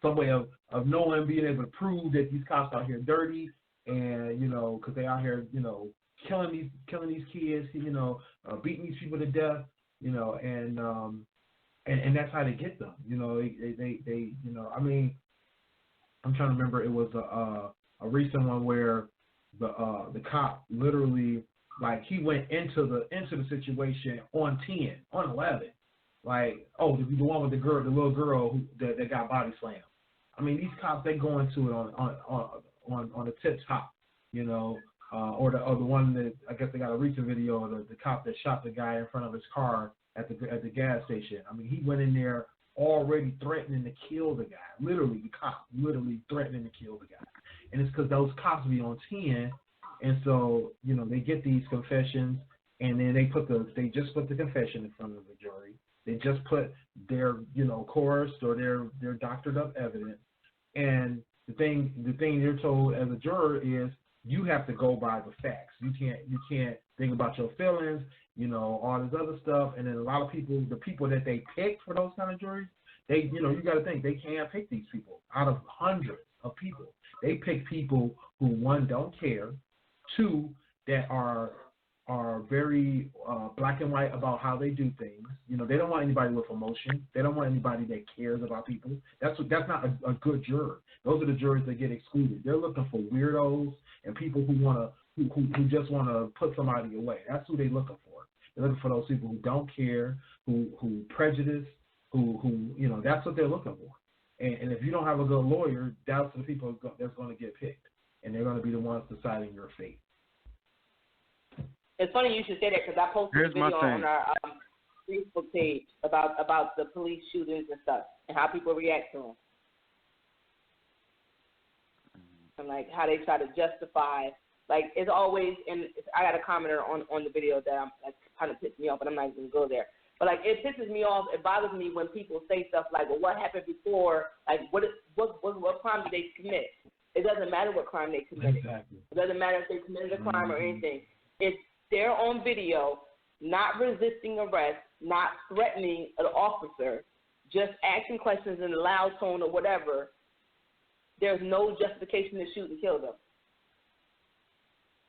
some way of knowing, being able to prove that these cops out here dirty, and, you know, because they out here, you know, killing these kids, you know, beating these people to death, you know, and that's how they get them, you know. They you know, I mean, I'm trying to remember, it was a recent one where the cop literally, like, he went into the situation on 11, like, oh, the one with the little girl that got body slammed. I mean, these cops, they go into it on the tip top, you know, or the one that, I guess they got a recent video of the cop that shot the guy in front of his car at the gas station. I mean, he went in there already threatening to kill the guy. Literally, the cop literally threatening to kill the guy. And it's because those cops be on 10, and so, you know, they get these confessions, and then they just put the confession in front of the jury. They just put their, you know, coerced or their doctored up evidence. And the thing you're told as a juror is you have to go by the facts. You can't think about your feelings, you know, all this other stuff. And then a lot of people, the people that they pick for those kind of juries, they, you know, you got to think they can't pick these people out of hundreds of people. They pick people who, one, don't care, two, that are very black and white about how they do things. You know, they don't want anybody with emotion. They don't want anybody that cares about people. That's not a good juror. Those are the jurors that get excluded. They're looking for weirdos and people who just want to put somebody away. That's who they're looking for. They're looking for those people who don't care, who prejudice, who you know, that's what they're looking for. And if you don't have a good lawyer, that's the people that's going to get picked, and they're going to be the ones deciding your fate. It's funny you should say that because I posted a video on our Facebook page about the police shootings and stuff and how people react to them. And, like, how they try to justify, like, it's always, and I got a commenter on the video that kind of pissed me off, but I'm not even going to go there. But, like, it pisses me off, it bothers me when people say stuff like, well, what happened before, like, what crime did they commit? It doesn't matter what crime they committed. Exactly. It doesn't matter if they committed a crime or anything. It's they're on video, not resisting arrest, not threatening an officer, just asking questions in a loud tone or whatever. There's no justification to shoot and kill them.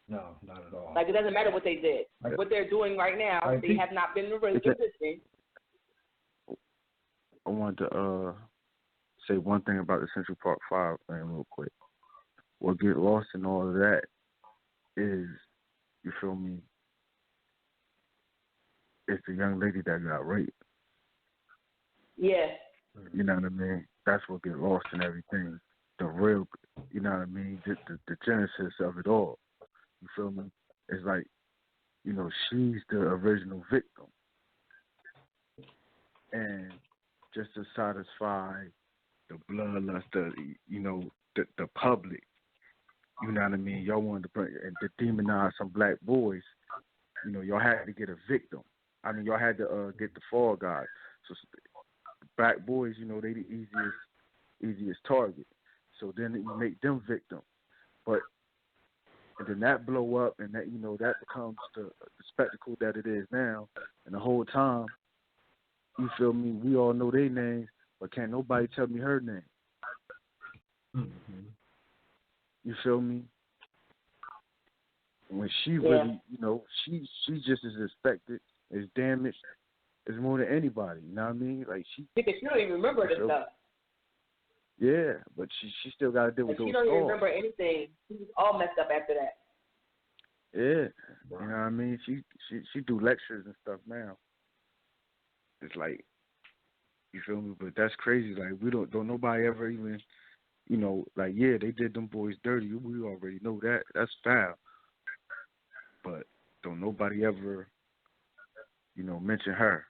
No, not at all. Like, it doesn't matter what they did. What they're doing right now, they have not been resisting. I wanted to say one thing about the Central Park 5 thing real quick. What get lost in all of that is, you feel me, it's the young lady that got raped. Yeah. You know what I mean? That's what get lost in everything. The real, you know what I mean? The genesis of it all. You feel me? It's like, you know, she's the original victim. And just to satisfy the bloodlust, the public. You know what I mean? Y'all wanted to bring and to demonize some black boys. You know, y'all had to get a victim. I mean, y'all had to get the fall guys. So black boys, you know, they the easiest target. So then you make them victim. But and then that blow up, and that that becomes the spectacle that it is now. And the whole time, you feel me? We all know their names, but can't nobody tell me her name. Mm-hmm. You feel me? When she really, she just as affected, as damaged, as more than anybody. You know what I mean? Like because she don't even remember this stuff. Yeah, but she still got to deal with those. She don't even remember anything. She was all messed up after that. Yeah, you know what I mean. She do lectures and stuff now. It's like, you feel me? But that's crazy. Like we don't nobody ever even, like they did them boys dirty. We already know that. That's foul. But don't nobody ever, mention her.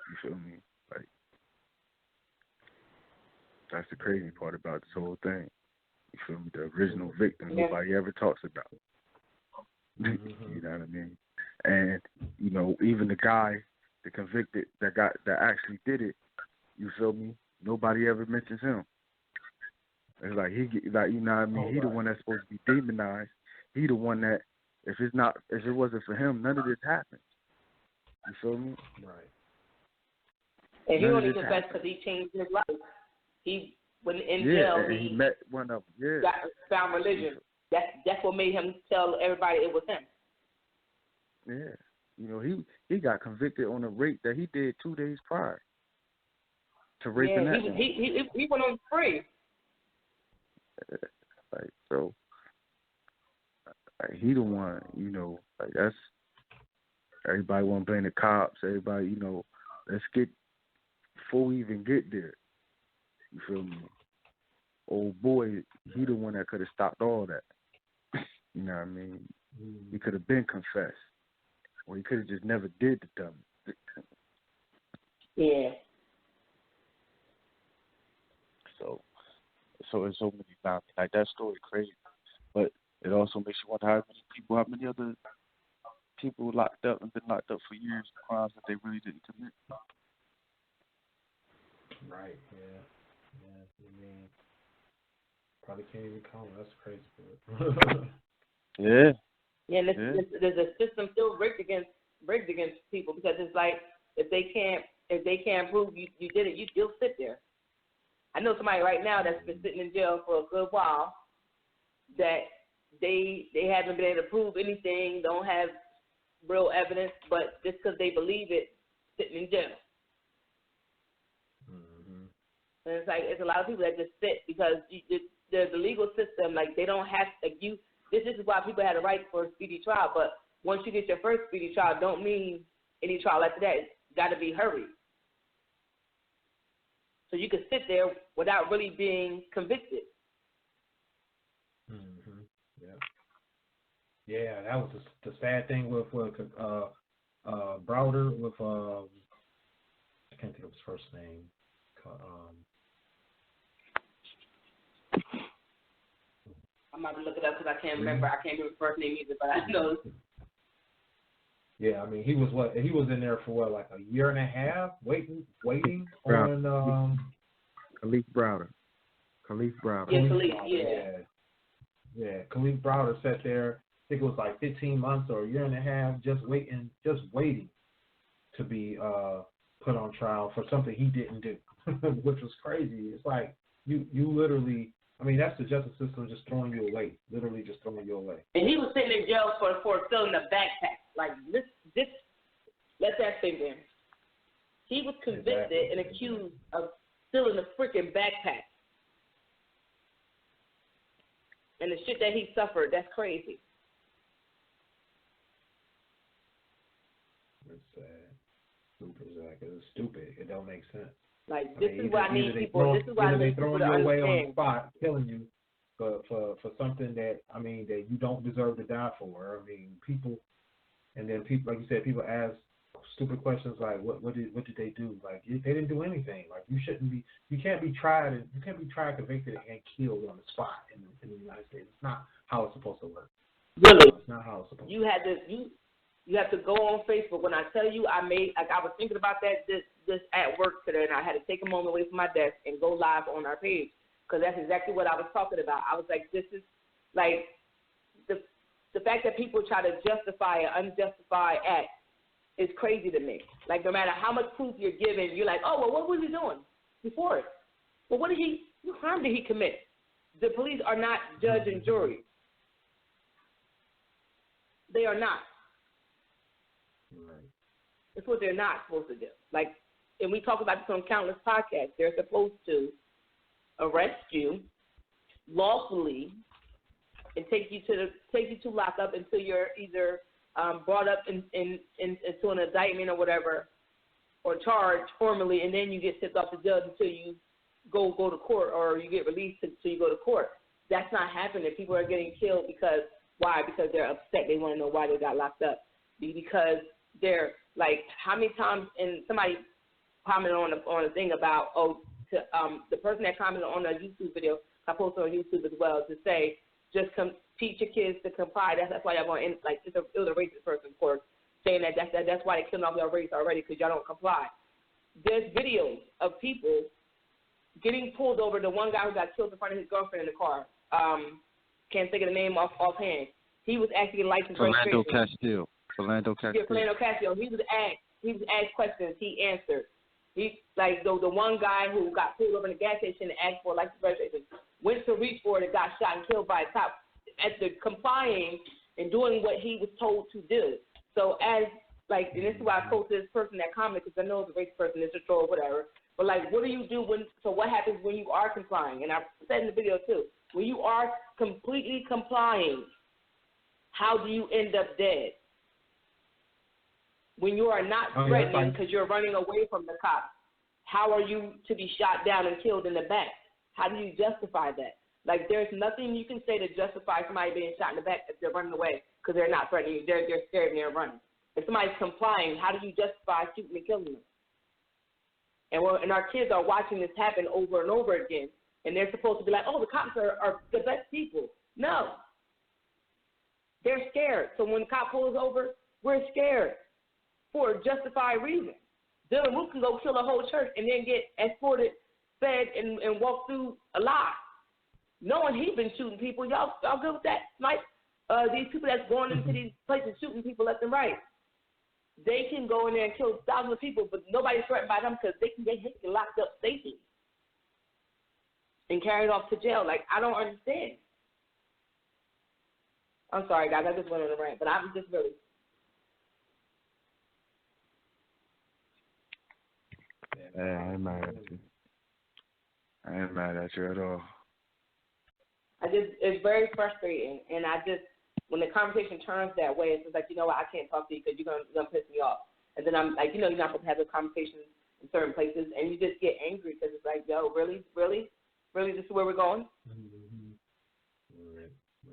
You feel me? Like that's the crazy part about this whole thing. You feel me? The original victim, nobody ever talks about. Mm-hmm. You know what I mean? And even the guy, the convicted that actually did it. You feel me? Nobody ever mentions him. It's like you know what I mean? He the one that's supposed to be demonized. He the one that if it wasn't for him, none of this happened. You feel me? Right. And he only confessed because he changed his life. When in jail, he met one of them. Yeah, found religion. That's what made him tell everybody it was him. Yeah, he got convicted on a rape that he did 2 days prior to raping that woman. He went on free. Like so, he the one. Like that's everybody want to blame the cops. Everybody, let's get before we even get there. You feel me? Old boy, he the one that could have stopped all that. You know what I mean? He could have been confessed. Or he could have just never did the dumb. Yeah. So it's so many times. Like that story crazy. But it also makes you wonder how many other people locked up and been locked up for years for crimes that they really didn't commit. Right, yeah. I mean, probably can't even count. That's crazy. Yeah. Yeah, and there's a system still rigged against people because it's like if they can't prove you did it, you'll sit there. I know somebody right now that's been sitting in jail for a good while that they haven't been able to prove anything, don't have real evidence, but just because they believe it, sitting in jail. Mm-hmm. And it's like it's a lot of people that just sit because the legal system, like they don't have you. This is why people had a right for a speedy trial. But once you get your first speedy trial, don't mean any trial after that. It's got to be hurried. So you can sit there without really being convicted. Mm-hmm. Yeah. Yeah, that was the sad thing with Browder with I can't think of his first name. I'm about to look it up because I can't remember. I can't remember his first name either, but I know. Yeah, I mean he was in there for like a year and a half waiting on Khalif Browder. Yeah, Khalif, yeah. Khalif Browder sat there. I think it was like 15 months or a year and a half, just waiting to be put on trial for something he didn't do, which was crazy. It's like you literally. I mean, that's the justice system just throwing you away, literally just throwing you away. And he was sitting in jail for stealing a backpack. Like, this let that sink in. He was convicted and accused of stealing a freaking backpack. And the shit that he suffered, that's crazy. It's sad. It's stupid. It don't make sense. Like, this is why I need people. This is why I need people to understand. Way on the spot, killing you for something that that you don't deserve to die for. I mean, people, like you said, people ask stupid questions like what did they do? Like they didn't do anything. Like you can't be tried, convicted, and killed on the spot in the United States. It's not how it's supposed to work. Really? It's not how it's supposed to work. You have to go on Facebook. When I tell you, I was thinking about that this at work today, and I had to take a moment away from my desk and go live on our page because that's exactly what I was talking about. I was like, this is like the fact that people try to justify an unjustified act is crazy to me. Like, no matter how much proof you're given, you're like, oh, well, what was he doing before it? Well, what harm did he commit? The police are not judge and jury. They are not. Right. That's what they're not supposed to do. Like, and we talk about this on countless podcasts. They're supposed to arrest you lawfully and take you to lock up until you're either brought up into an indictment or whatever, or charged formally, and then you get sent off to jail until you go to court, or you get released until you go to court. That's not happening. People are getting killed because why? Because they're upset. They want to know why they got locked up. Because they're like, how many times? And somebody commented on a thing about the person that commented on a YouTube video, I posted on YouTube as well, to say just teach your kids to comply. That's why y'all going like it was a racist person, of course, saying that's why they killing off your race already because y'all don't comply. There's videos of people getting pulled over. The one guy who got killed in front of his girlfriend in the car. Can't think of the name offhand. He was actually licensed registration. Philando Castile. Yeah, Philando Castile. He was asked questions. He answered. He like the one guy who got pulled over in the gas station and asked for a license registration went to reach for it and got shot and killed by a cop after complying and doing what he was told to do. So and this is why I posted this person that comment because I know it's a racist person, it's a troll, whatever. But like, what do you do what happens when you are complying? And I said in the video too, when you are completely complying, how do you end up dead? When you are not threatening because you're running away from the cops, how are you to be shot down and killed in the back? How do you justify that? Like, there's nothing you can say to justify somebody being shot in the back if they're running away because they're not threatening you. They're scared and they're running. If somebody's complying, how do you justify shooting and killing them? And our kids are watching this happen over and over again, and they're supposed to be like, oh, the cops are the best people. No. They're scared. So when the cop pulls over, we're scared for a justified reason. Dylan Roof can go kill a whole church and then get escorted, fed, and walk through alive. Knowing he's been shooting people, y'all good with that? Like these people that's going into these places shooting people left and right. They can go in there and kill thousands of people, but nobody's threatened by them because they can get locked up safely and carried off to jail. Like, I don't understand. I'm sorry, guys. I just went on a rant, but I'm just really. I ain't mad at you. I ain't mad at you at all. It's very frustrating, and when the conversation turns that way, it's just like, you know what, I can't talk to you because you're gonna piss me off. And then I'm like, you're not supposed to have those conversations in certain places, and you just get angry because it's like, yo, really, this is where we're going? Mm-hmm.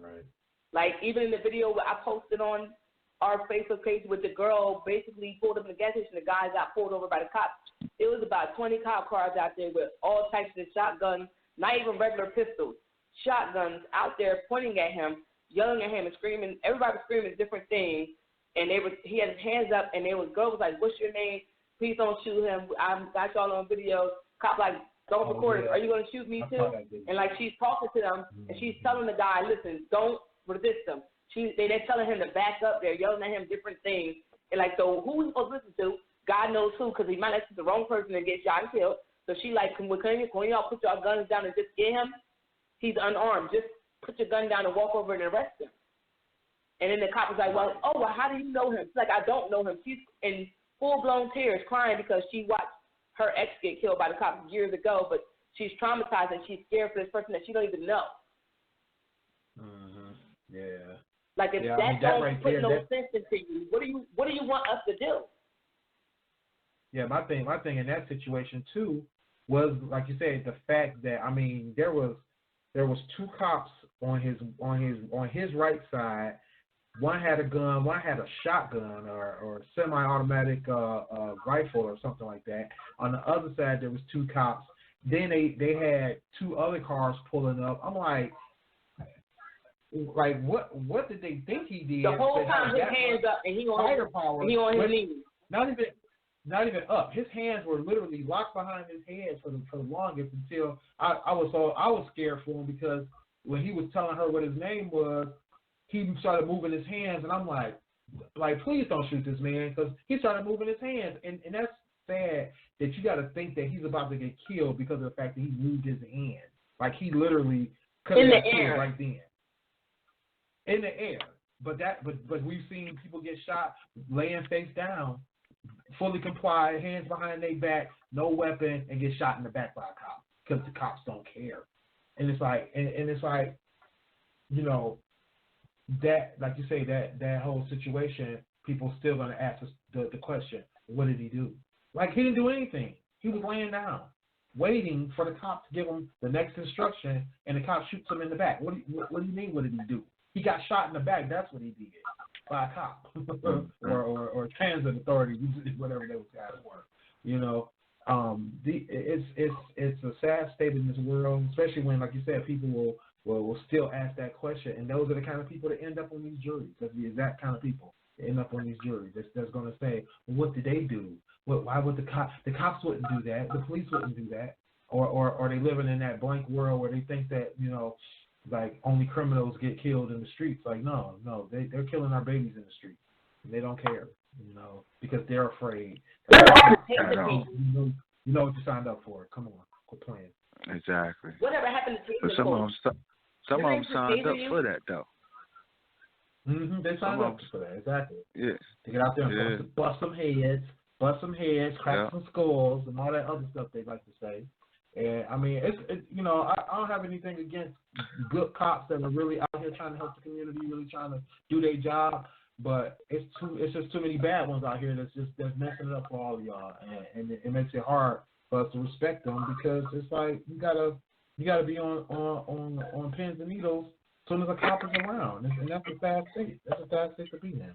Right. Like, even in the video I posted on our Facebook page with the girl basically pulled up in the gas station, the guy got pulled over by the cops. It was about 20 cop cars out there with all types of shotguns, not even regular pistols, shotguns out there pointing at him, yelling at him and screaming. Everybody was screaming different things, and he had his hands up, and girl was like, what's your name? Please don't shoot him. I got y'all on video. Cop like, don't record it. Are you going to shoot me too? And like, she's talking to them, and she's telling the guy, listen, don't resist them. They're telling him to back up. They're yelling at him different things. And like, so who we supposed to listen to? God knows who, because he might listen to the wrong person and get shot and killed. So she like, can y'all put your guns down and just get him? He's unarmed. Just put your gun down and walk over and arrest him. And then the cop was like, well, how do you know him? She's like, I don't know him. She's in full-blown tears crying because she watched her ex get killed by the cops years ago, but she's traumatized and she's scared for this person that she don't even know. Mm-hmm. Yeah. Like, if that don't put no sense into you, what do you want us to do? Yeah, my thing in that situation too was, like you said, the fact that, I mean, there was two cops on his right side One had a gun, one had a shotgun or a semi-automatic rifle or something like that. On the other side, there was two cops. Then they had two other cars pulling up. I'm like what did they think he did? The whole time his hands up and he on his knees. Not even up. His hands were literally locked behind his head for the longest until I was scared for him because when he was telling her what his name was, he started moving his hands, and I'm like, please don't shoot this man, because he started moving his hands, and that's sad that you got to think that he's about to get killed because of the fact that he moved his hands. Like he literally could have got killed right then. In the air. But we've seen people get shot laying face down, fully complied, hands behind their back, no weapon, and get shot in the back by a cop because the cops don't care. And it's like, you know, that, like you say, that whole situation, people still going to ask us the question, what did he do? Like, he didn't do anything. He was laying down, waiting for the cop to give him the next instruction, and the cop shoots him in the back. What do you mean, what did he do? He got shot in the back. That's what he did by a cop or transit authority, whatever those guys were. You know, it's a sad state in this world, especially when, like you said, people will still ask that question, and those are the kind of people that end up on these juries. That's the exact kind of people that end up on these juries. That's going to say, well, what did they do? Why would the cops wouldn't do that? The police wouldn't do that, or they living in that blank world where they think that, you know, like only criminals get killed in the streets. Like, no, they're killing our babies in the streets. They don't care, you know, because they're afraid. You know what you signed up for. Come on, quit playing. Exactly. Whatever happened to some of them signed up for that, though. They signed up for that, exactly. Yeah. To get out there and bust some heads, crack some skulls, and all that other stuff they like to say. And I mean, it's you know, I don't have anything against good cops that are really out here trying to help the community, really trying to do their job. But it's just too many bad ones out here that's messing it up for all of y'all, and it makes it hard for us to respect them because it's like you gotta be on pins and needles as soon as a cop is around, and that's a sad state. That's a sad state to be in.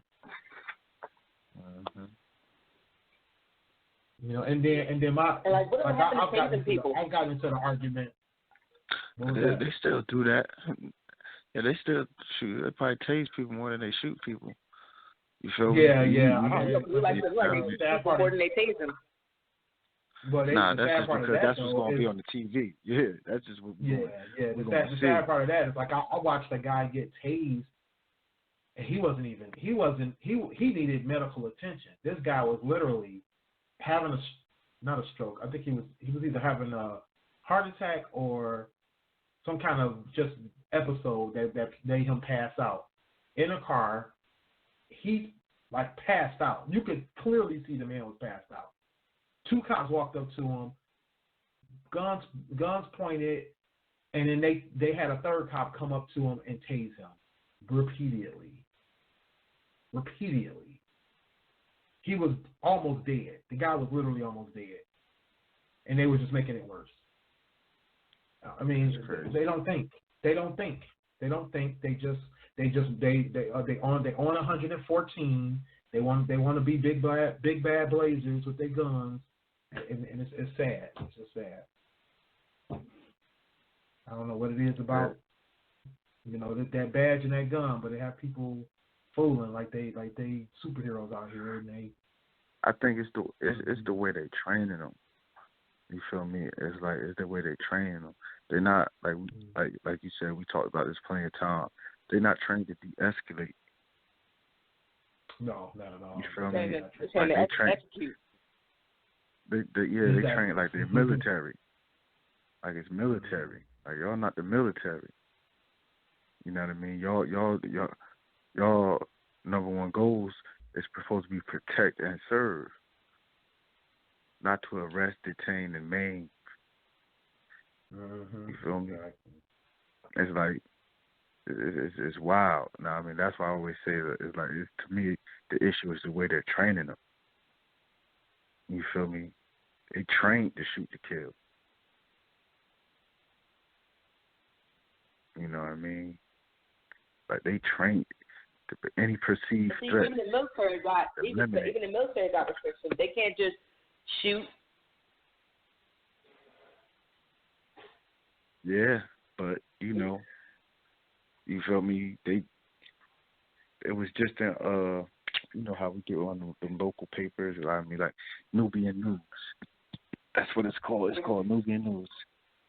You know, and then I've gotten into the argument. They still do that. Yeah, they still shoot. They probably tase people more than they shoot people. You feel me? Yeah. More than they tase them. That's just because that's what's going to be on the TV. Yeah, that's just what we're going to see. The sad part of that is, like, I watched a guy get tased, and he needed medical attention. This guy was literally having not a stroke. I think he was either having a heart attack or some kind of just episode that made him pass out in a car. He like passed out. You could clearly see the man was passed out. Two cops walked up to him, guns pointed, and then they had a third cop come up to him and tase him repeatedly. He was almost dead. The guy was literally almost dead, and they were just making it worse. I mean, they don't think. They on 114. They want to be big bad blazers with their guns, and it's sad. It's just sad. I don't know what it is about, you know, that badge and that gun, but they have people fooling like they superheroes out here, and they. I think it's the way they training them. You feel me? It's the way they training them. They're not like you said. We talked about this plenty of time. They're not trained to de-escalate. No, not at all. You feel me? They train. They train like they're military. Like it's military. Like y'all not the military. You know what I mean? Y'all number one goals is supposed to be protect and serve, not to arrest, detain, and maim. You feel me? It's like it's wild. Now, I mean, that's why I always say that to me, the issue is the way they're training them. You feel me? They trained to shoot to kill. You know what I mean? Like they trained. any perceived See, threat. even the military got even the military got restrictions. They can't just shoot. Yeah, but you know, you feel me? It was just you know how we get on the local papers. I mean, like Nubian News. That's what it's called. It's called Nubian News.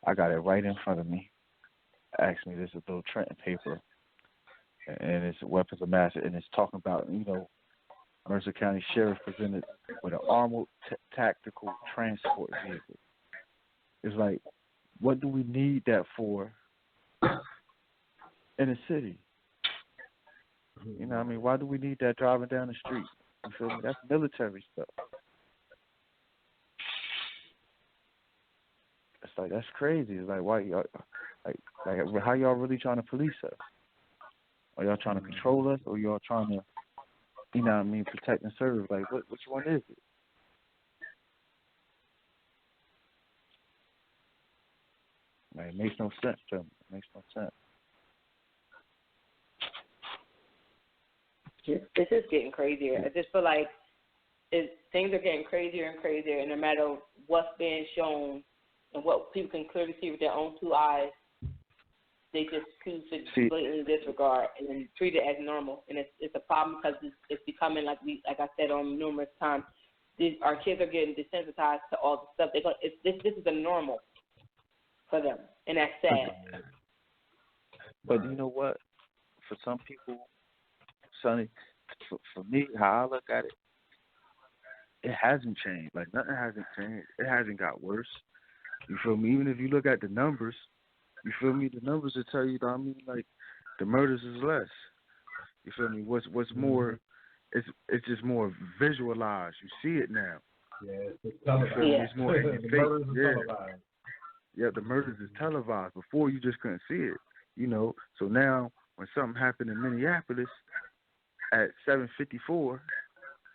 I got it right in front of me. Actually, there's a little Trenton paper, and it's weapons of mass, and it's talking about, you know, Mercer County Sheriff presented with an armored tactical transport vehicle. It's like, what do we need that for in a city? You know what I mean? Why do we need that driving down the street? You feel me? That's military stuff. It's like, that's crazy. It's like, why y'all, like how y'all really trying to police us? Are y'all trying to control us, or y'all trying to, you know what I mean, protect and serve? Like, which one is it? Like, it makes no sense to me. It makes no sense. This is getting crazier. I just feel like things are getting crazier and crazier, and no matter what's being shown and what people can clearly see with their own two eyes, they just choose to blatantly disregard and then treat it as normal. And it's a problem because it's becoming, like I said on numerous times, our kids are getting desensitized to all the stuff. This is a normal for them, and that's sad. But you know what? For some people, Sonny, for me, how I look at it, it hasn't changed. Like, nothing hasn't changed. It hasn't got worse. You feel me? Even if you look at the numbers, you feel me? The numbers will tell you, I mean, like, the murders is less. You feel me? What's more, it's just more visualized. You see it now. Yeah, it's televised. It's more in your the face. murders is televised. Yeah, the murders is televised. Before, you just couldn't see it. You know, so now when something happened in Minneapolis at 7:54,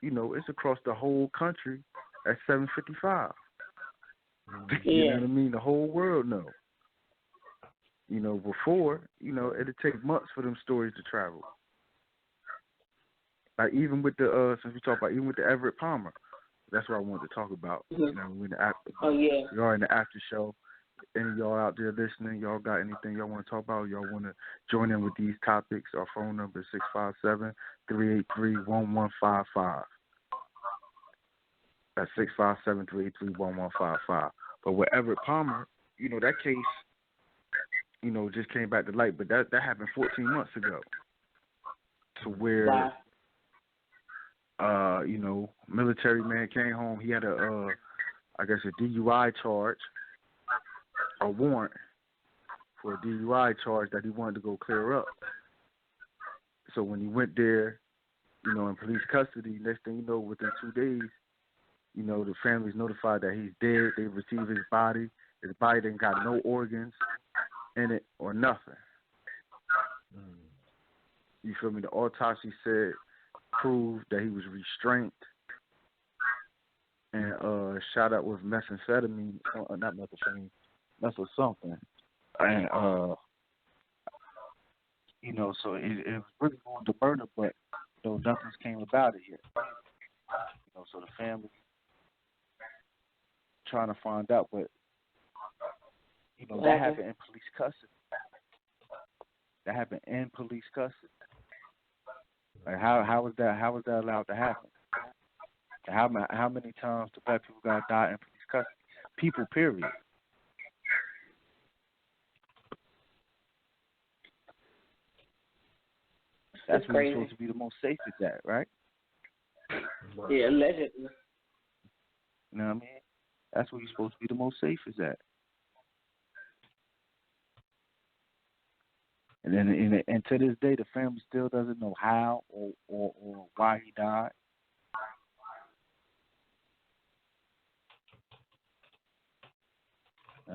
you know, it's across the whole country at 7:55. You know what I mean? The whole world know. You know, before, you know, it'd take months for them stories to travel. Like, even with the since we talk about, even with the Everett Palmer, that's what I wanted to talk about. Mm-hmm. You know, we are in the after show. Any of y'all out there listening, y'all got anything y'all want to talk about? Y'all want to join in with these topics? Our phone number is 657-383-1155. That's 657-383-1155. But with Everett Palmer, you know, that case, you know, just came back to light, but that happened 14 months ago. To where, you know, military man came home. He had a DUI charge, a warrant for a DUI charge that he wanted to go clear up. So when he went there, you know, in police custody, next thing you know, within 2 days, you know, the family's notified that he's dead. They received his body. His body didn't got no organs in it or nothing. You feel me? The autopsy said, proved that he was restrained and shot up with methamphetamine, not methamphetamine, methyl something. And, you know, so it was really going to murder, but, you know, nothing's came about it yet. You know, so the family trying to find out, but, you know, that happened in police custody. That happened in police custody. Like, how was that allowed to happen? How many times do black people got died in police custody? People, period. That's where you're supposed to be the most safest at, right? Yeah, allegedly. You know what I mean? That's where you're supposed to be the most safest at. And then, and to this day, the family still doesn't know how or why he died.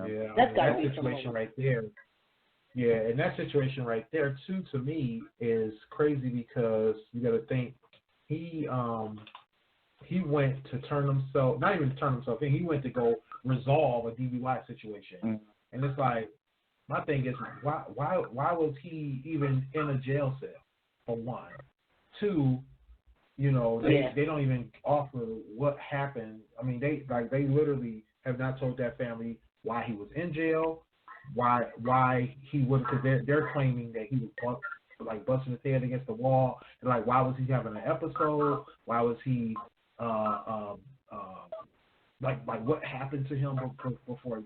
Yeah, that's that situation right there. Yeah, and that situation right there too, to me, is crazy because you got to think he went to turn himself, not even to turn himself in, he went to go resolve a DUI situation, and it's like, my thing is, why was he even in a jail cell, for one? Two, they don't even offer what happened. I mean, they literally have not told that family why he was in jail, why he was, because they're claiming that he was busting his head against the wall, and like why was he having an episode? Why was he like what happened to him before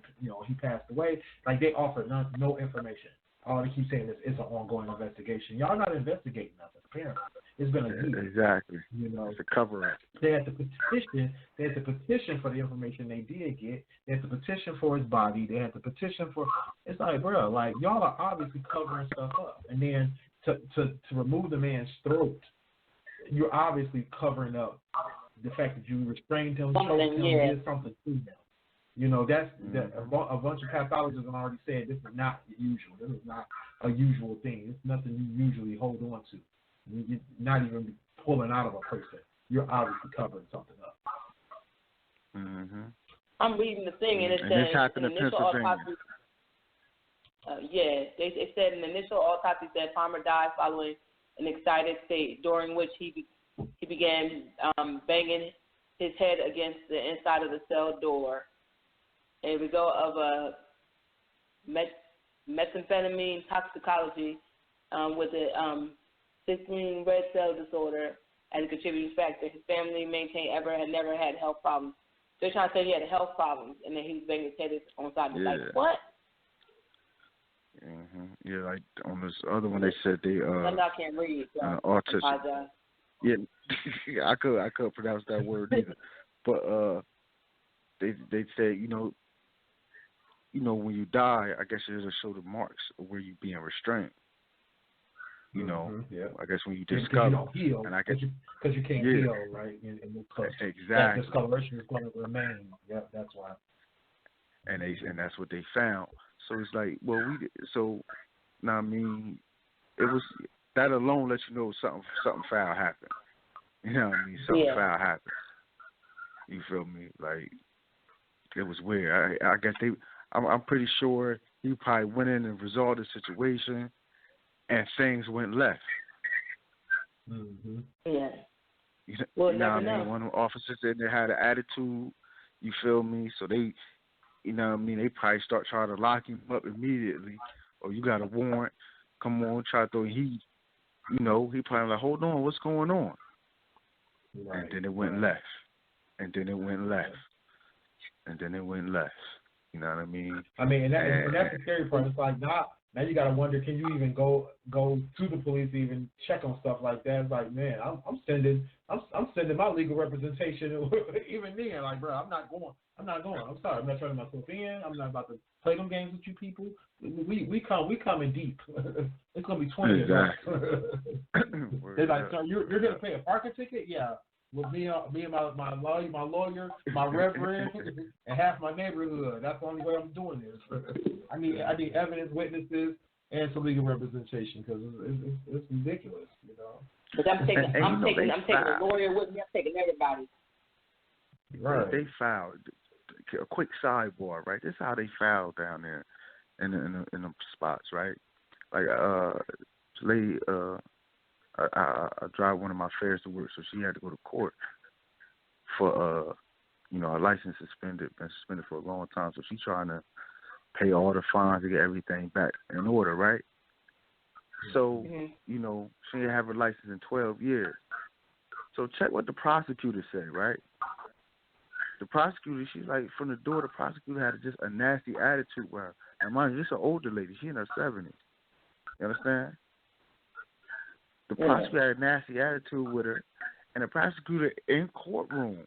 he passed away? Like they offer no information. All they keep saying is it's an ongoing investigation. Y'all not investigating nothing. Apparently, it's been a year. Exactly. It's a cover-up. They had to petition. They had to petition for the information they did get. They had to petition for his body. They had to petition for. It's like, bro, like y'all are obviously covering stuff up, and then to remove the man's throat, you're obviously covering up the fact that you restrained him, choked him, did something to him. That's a bunch of pathologists have already said this is not usual. This is not a usual thing. It's nothing you usually hold on to. You're not even pulling out of a person. You're obviously covering something up. Mm-hmm. I'm reading the thing, and it says this happened in Pennsylvania. Autopsy. They said an initial autopsy said Palmer died following an excited state during which he began banging his head against the inside of the cell door. A result of a methamphetamine toxicology with a 16 red cell disorder as a contributing factor. His family maintained Everett had never had health problems. They're trying to say he had health problems, and then he was banging his head on the side. Like, what? Mm-hmm. Yeah, like on this other one, they said they I can't read. So autism. Yeah, I couldn't pronounce that word either. But they said when you die, I guess it'll show the marks of where you being restrained. I guess when you discover, you don't heal, and I guess because you can't heal, right? Exactly. That discoloration is going to remain. Yeah, that's why. And that's what they found. So it's like, I mean, it was that alone lets you know something foul happened. You know what I mean? Something foul happened. You feel me? Like it was weird. I guess I'm pretty sure he probably went in and resolved the situation, and things went left. Mm-hmm. Yeah. You know what I mean? One of the officers in there had an attitude. You feel me? So they, they probably start trying to lock him up immediately. Or you got a warrant. Come on, try to throw heat. He probably like, hold on, what's going on? Right. And then it went left. And then it went left. And then it went left. You know what I mean? And that's the scary part. It's like now you gotta wonder, can you even go to the police to even check on stuff like that? It's like, man, I'm sending my legal representation even then. Like, bro, I'm not going. I'm sorry, I'm not turning myself in. I'm not about to play them games with you people. We coming deep. It's gonna be 20 years. They're like, sir, you're gonna pay a parking ticket? Yeah. With me and my lawyer, my reverend, and half my neighborhood. That's the only way I'm doing this. I need evidence, witnesses, and some legal representation because it's ridiculous, But I'm taking a lawyer with me. I'm taking everybody. Right. They filed. A quick sidebar, right? This is how they filed down there in them spots, right? Like lady, I drive one of my fares to work, so she had to go to court for her license been suspended for a long time, so she's trying to pay all the fines to get everything back in order, right? So, she didn't have her license in 12 years. So check what the prosecutor said, right? The prosecutor, she's like, from the door, the prosecutor had just a nasty attitude with her. And mind you, this is an older lady. She in her 70s. You understand? The prosecutor had a nasty attitude with her, and the prosecutor in courtroom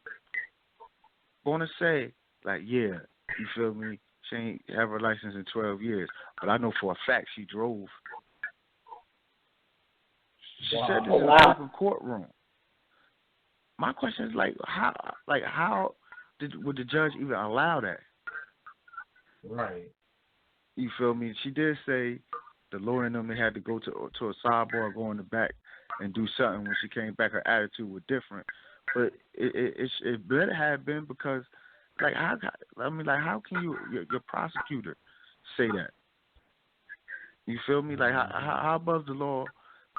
going to say, like, yeah, you feel me? She ain't have her license in 12 years, but I know for a fact she drove. She said this in a fucking courtroom. My question is, how would the judge even allow that? Right. You feel me? She did say the lawyer and them, they had to go to a sidebar, go in the back and do something. When she came back, her attitude was different. But it better have been, because how can your prosecutor say that? You feel me? Like how above the law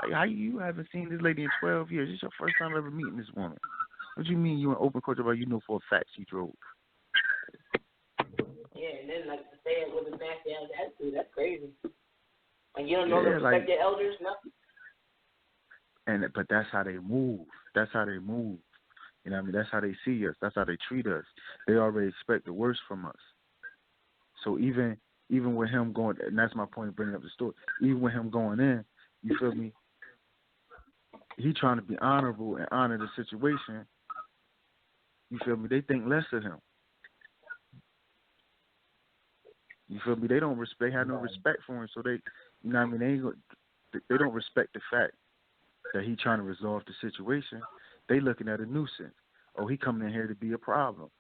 Like, how you haven't seen this lady in 12 years? It's your first time ever meeting this woman. What you mean you in open court about you know for a fact she drove? Yeah, and then like to say it with a nasty ass attitude, that's crazy. And you don't know to respect your elders, nothing. But that's how they move. That's how they move. You know what I mean? That's how they see us. That's how they treat us. They already expect the worst from us. So even with him going, and that's my point of bringing up the story, even with him going in, you feel me? He trying to be honorable and honor the situation. You feel me? They think less of him. You feel me? They don't respect. Have no respect for him. So they, you know what I mean? They don't respect the fact that he trying to resolve the situation. They looking at a nuisance. Oh, he coming in here to be a problem.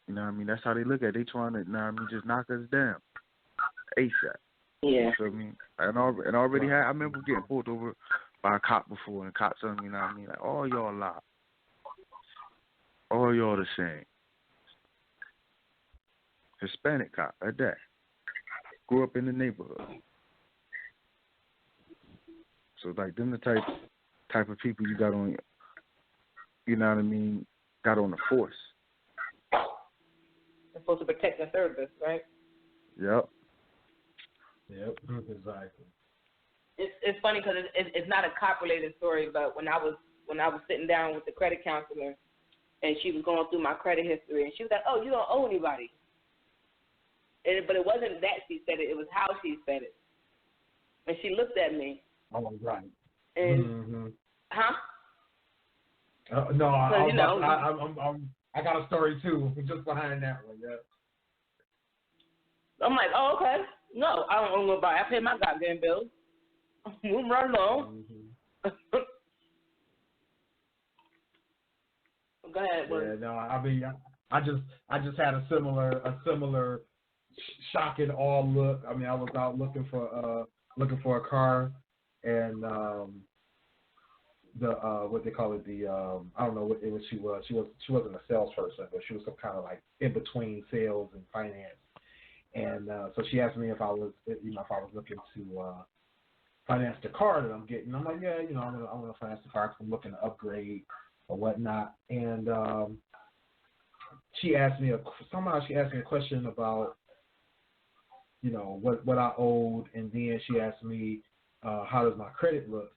You know what I mean? That's how they look at it. They trying to, you know what I mean, just knock us down ASAP. Yeah. You feel me? And already had, I remember getting pulled over by a cop before, and the cop told me, you know what I mean, like, all y'all lie. All y'all the same. Hispanic cop at that. Grew up in the neighborhood. So like them the type of people you got on, you know what I mean, got on the force. They're supposed to protect the service, right? Yep. Yep, exactly. It's funny because it's not a cop related story, but when I was sitting down with the credit counselor, and she was going through my credit history, and she was like, "Oh, you don't owe anybody." But it wasn't that she said it; it was how she said it. And she looked at me. Oh, right. And huh? No, I got a story too, just behind that one. Yeah. I'm like, oh, okay. No, I don't owe nobody. I pay my goddamn bills. Move right along. Go ahead. Yeah, no, I mean, I just had a similar shock and awe look. I mean, I was out looking for a car, and what they call it, I don't know what it was. She wasn't a salesperson, but she was some kind of like in between sales and finance. And so she asked me if I was looking to finance the car that I'm getting. I'm like, yeah, I'm gonna finance the car because I'm looking to upgrade or whatnot. And she asked me a question about, what I owed, and then she asked me how does my credit look.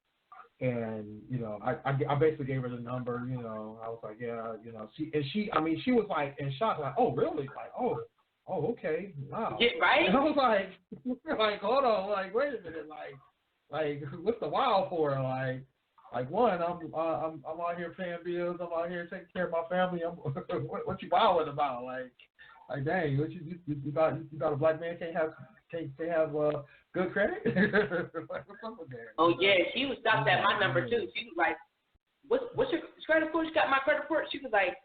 And I basically gave her the number. I was like, yeah, she was like in shock, like, oh really, like, oh okay, wow. Yeah, right. And I was like, hold on, like, wait a minute, like what's the wow for? Like one, I'm out here paying bills, I'm out here taking care of my family. What you wowing about? Like dang, what you got a black man can't have good credit? Like, what's up with that? Oh yeah, she was stopped at my number too. She was like, what's your credit report? She got my credit report. She was like,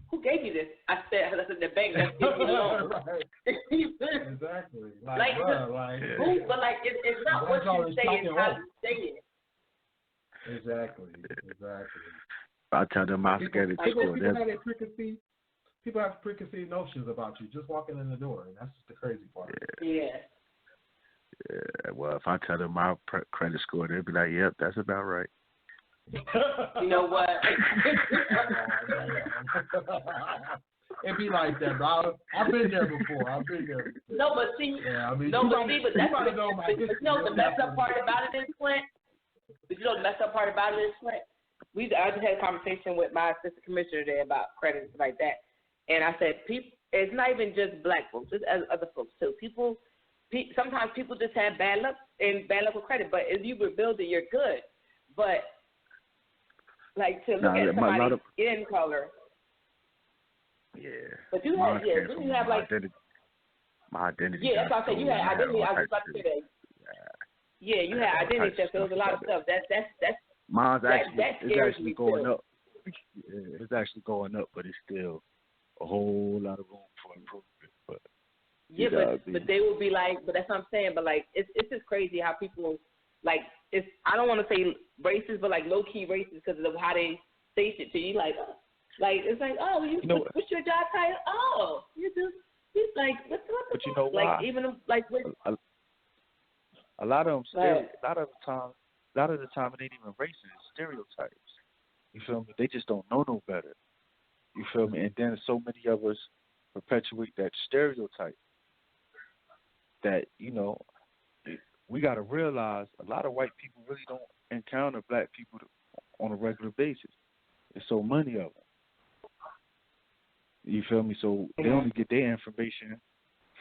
who gave you this? I said the bank that gave me the loan. Right. Exactly. Who? But like, it's not what you say, it's how you say it. Exactly. I tell them I scared to people have preconceived notions about you just walking in the door, and that's the crazy part. Yeah. Well, if I tell them my credit score, they'll be like, "Yep, that's about right." You know what? It be like that, bro. I've been there before. No, but see, but that's the messed up part about it is, Clint. But the messed up part about it is, Clint. I just had a conversation with my assistant commissioner today about credit and stuff like that, and I said, it's not even just black folks, it's other folks too. Sometimes people just have bad luck with credit, but if you rebuild it, you're good. But like to look at somebody's skin color. Yeah. But you have like my identity. Yeah, that's what I said. You had identity. I was about to say that. Yeah, you had identity theft. There was a lot of stuff. That's mine's scares actually me going too. up. It's actually going up, but it's still a whole lot of room for improvement. But yeah, but they will be like, but that's what I'm saying. But like, it's just crazy how people like it's. I don't want to say racist, but like low key racist because of how they say shit to you. Like it's like, oh, what's your job title? Oh, you do. He's like, what you know why? Like even like with a lot of them, a lot of the time, it ain't even racist. It's stereotypes. You feel me? They just don't know no better. You feel me? And then so many of us perpetuate that stereotype. That we got to realize a lot of white people really don't encounter black people on a regular basis. There's so many of them. You feel me? So they only get their information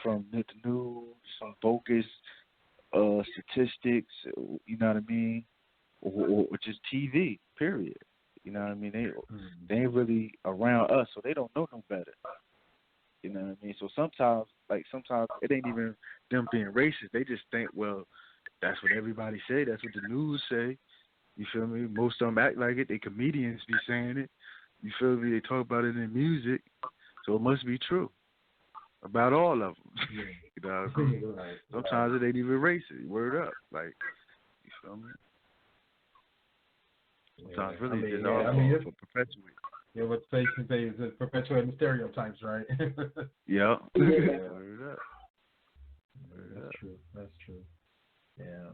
from the news, some bogus statistics, you know what I mean, or just TV, period. You know what I mean? They ain't really around us, so they don't know no better. You know what I mean? So sometimes it ain't even them being racist. They just think, well, that's what everybody say. That's what the news say. You feel me? Most of them act like it. They comedians be saying it. You feel me? They talk about it in music. So it must be true about all of them. Yeah. You know what I mean? Right. Sometimes it ain't even racist. Word up. Like, you feel me? Sometimes really it's all for perpetuate. Yeah, what Satan say is perpetuating stereotypes, right? Yeah. Word up. That's true. That's true. Yeah.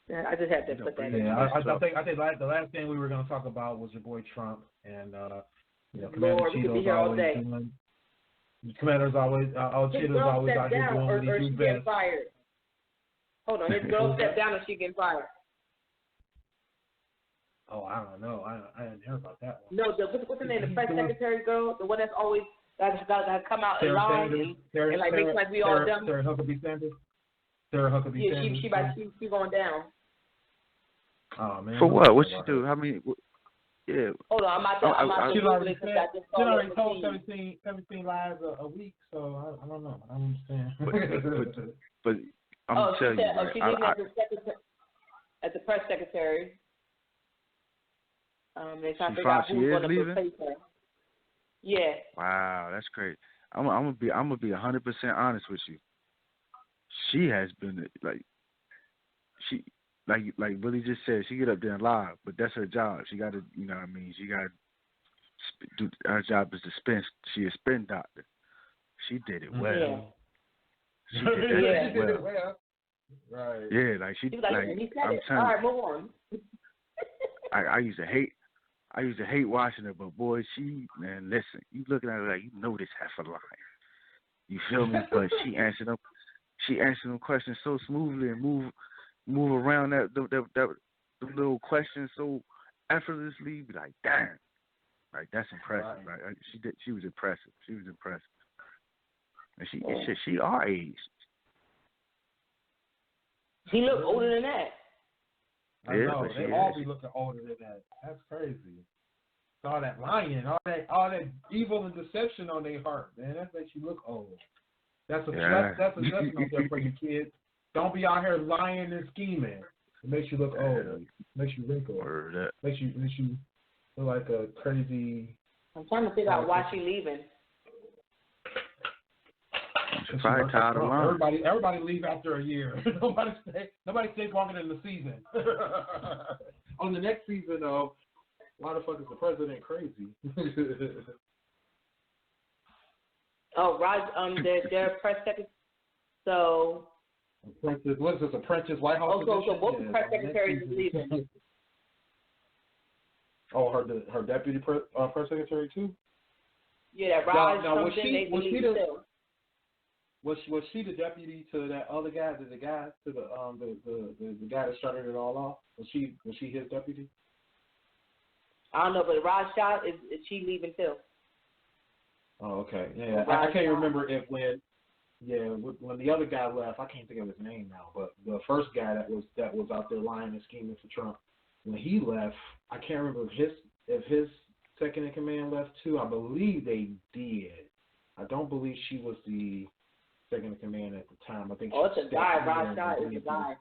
Yeah, I just had to put that in. Yeah, I think the last thing we were going to talk about was your boy Trump and Commander Cheeto's always doing. Commander's always Cheeto's always out here doing what he do best. Fired. Hold on, his girl stepped down and she getting fired. Oh, I don't know. I didn't hear about that one. No, what's the name? The press secretary girl, the one that's always that come out and lie and like makes like we all dumb. Sarah Huckabee Sanders. Sarah Huckabee Sanders. Yeah, she going down. Oh man. For what? What she do? How many? Yeah. Hold on, I'm out she already told 17 lies a week, so I don't know. I don't understand. But I'm gonna tell you, she's leaving as the press secretary. They're trying to figure out who's going to replace her. Yeah. Wow, that's great. I'm gonna be 100% honest with you. She has been like Willie just said, she get up there and lie, but that's her job. She got to, you know what I mean? She got to do, her job is to spin. She a spin doctor. She did it well. Yeah. She did that well. Right. Yeah, like she like I'm telling you. All right, move on. I used to hate watching her, but boy, man, listen, you looking at her like, you know this heifer lying. You feel me? But she answered them questions so smoothly and move around that little questions so effortlessly. Be like, damn, like that's impressive. Right. Like she was impressive. And she our age. He looked older than that. I know, they all be looking older than that. That's crazy. All that lying, all that evil and deception on their heart, man. That makes you look old. That's a lesson out there for you kids. Don't be out here lying and scheming. It makes you look old. It makes you wrinkle. Makes you feel like a crazy. I'm trying to figure out why she's leaving. She's probably tired of lying. Everybody leave after a year. Nobody stays longer than the season. On the next season, though, why the fuck is the president crazy? Oh, Raj, their press secretary. So. Apprentice, what is this? Apprentice White House? So both press secretaries is leaving. Oh, her deputy press secretary too. Yeah, that Raj comes in. Was she the deputy to that other guy? The guy that started it all off? Was she his deputy? I don't know, but Raj Shah is she leaving too? Oh, okay. Yeah, I can't remember when the other guy left. I can't think of his name now, but the first guy that was out there lying and scheming for Trump, when he left, I can't remember if his second in command left too. I believe they did. I don't believe she was the second in command at the time. I think. Oh, it's a guy. Raj Shah is a guy.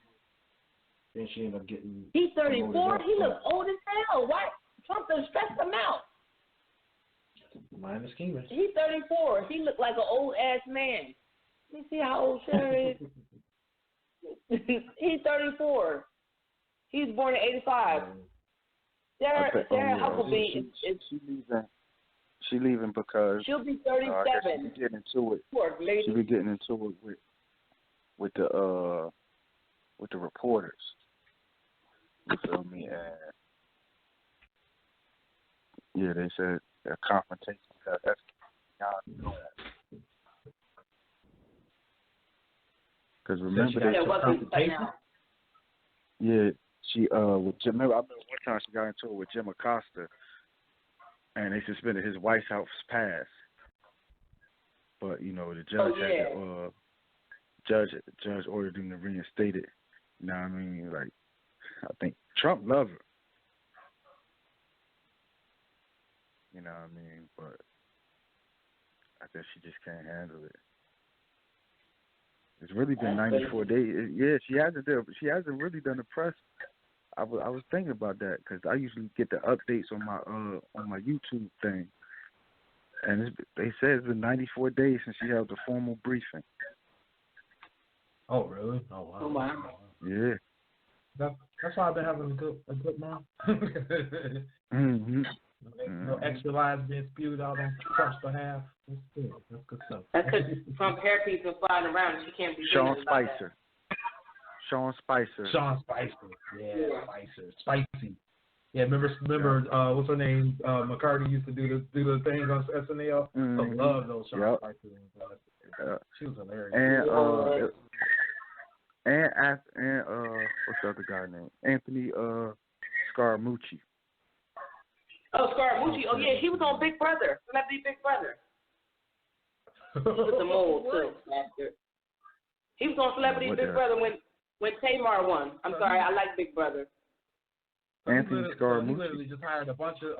Then she ended up getting. He's 34. He looks old as hell. Why? Trump done stressed him out. Mine is scheming. He's 34. He looked like an old ass man. Let me see how old Sarah is. He's 34. He was born in 85. Sarah Huckabee is. She leaving because she'll be I 37. guess she be getting into it. Poor lady. She be getting into it with the reporters. You feel me? And yeah, they said a confrontation. That's because remember they took confrontation. Yeah, she with Jim. I remember one time she got into it with Jim Acosta, and they suspended his White House pass. But you know the judge had to, judge ordered him to reinstate it. You know what I mean? Like I think Trump loved her. You know what I mean? But I guess she just can't handle it. It's really been 94 days. Yeah, she hasn't really done the press. I was thinking about that because I usually get the updates on my YouTube thing, and they said it's been 94 days since she held the formal briefing. Oh really? Oh wow. Oh wow. Yeah. That's why I've been having a good month. Mhm. No extra lies being spewed out on Trump's behalf. That's good. That's good stuff. That's because Trump hairpiece been flying around and she can't be Sean Spicer. Sean Spicer. Yeah, Spicer. Spicy. Yeah, remember what's her name? McCartney used to do the thing on SNL. Mm-hmm. I love those Sean Spicer. She was hilarious. And what's the other guy named? Anthony Scaramucci. Oh, Scaramucci. Oh yeah, he was on Big Brother. Celebrity Big Brother. He was the mold too, bastard. He was on Celebrity Big Brother when Tamar won. I'm sorry, I like Big Brother. Anthony Scaramucci. He literally just hired a bunch of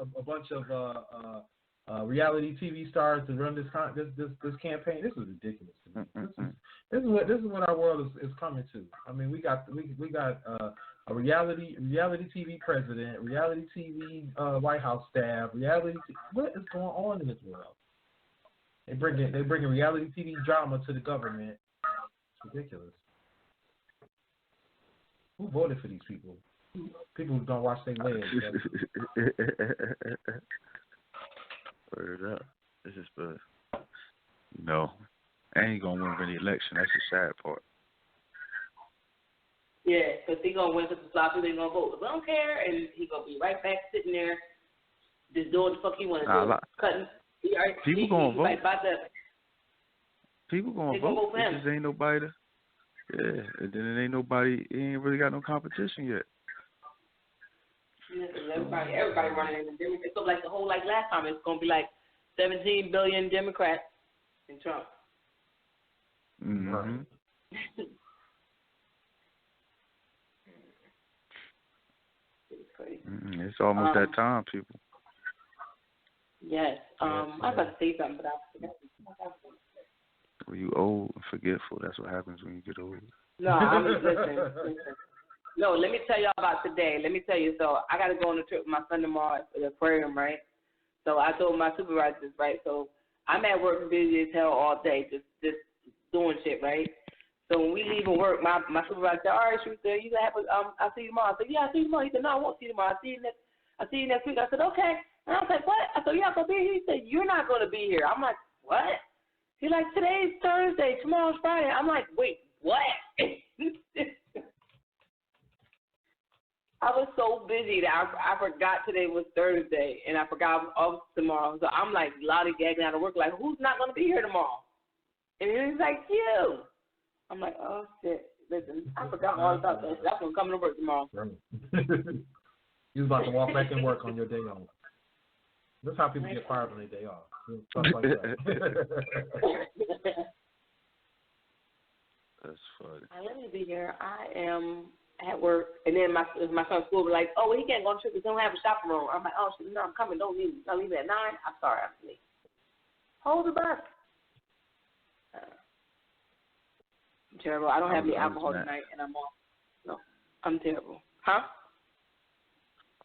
reality TV stars to run this campaign. This is ridiculous. This is what our world is coming to. I mean, we got a reality TV president, reality TV White House staff, what is going on in this world? They bringing reality TV drama to the government. It's ridiculous. Who voted for these people? People who don't wash their legs. Word up. This is good. No. I ain't gonna win any election. That's the sad part. Yeah, because he gonna win because a lot of people ain't gonna vote. We don't care, and he gonna be right back sitting there, just doing the fuck he wanna do. Cutting. People gonna vote. Like People gonna vote. It just ain't nobody to. Yeah, and then it ain't nobody. He ain't really got no competition yet. Yeah, everybody running in the Democrats. It's like the whole last time. It's gonna be like 17 billion Democrats and Trump. Mm-hmm. It's crazy. It's almost that time, people. Yes. I was about to say something, but I forgot. When you old and forgetful, that's what happens when you get old. No, listen. No, let me tell y'all about today. Let me tell you. So I got to go on a trip with my son tomorrow to the aquarium, right? So I told my supervisors, right? So I'm at work busy as hell all day, just doing shit, right? So when we leave from work, my supervisor said, all right, Shrewsbury, you gonna have I'll see you tomorrow. I said, yeah, I'll see you tomorrow. He said, no, I won't see you tomorrow. I'll see you next week. I said, okay. And I was like, what? I said, you're not gonna be here? He said, you're not gonna be here. I'm like, what? He's like, today's Thursday, tomorrow's Friday. I'm like, wait, what? I was so busy that I forgot today was Thursday, and I forgot I was off tomorrow. So I'm like lollygagging out of work, like, who's not going to be here tomorrow? And he's like, you. I'm like, oh, shit. Listen, I forgot all about that. That's when I'm coming to work tomorrow. You was about to walk back and work on your day off. That's how people get fired on their day off. Stuff like that. That's funny. Let me be here. I am at work, and then my son's school was like, oh, well, he can't go on trip because he don't have a shopping room. I'm like, oh, shit, no, I'm coming. Don't leave me. Don't leave me at 9. I'm sorry, I'm late. Hold the bus. I'm terrible. I don't have any alcohol tonight, and I'm off. No, I'm terrible. Huh?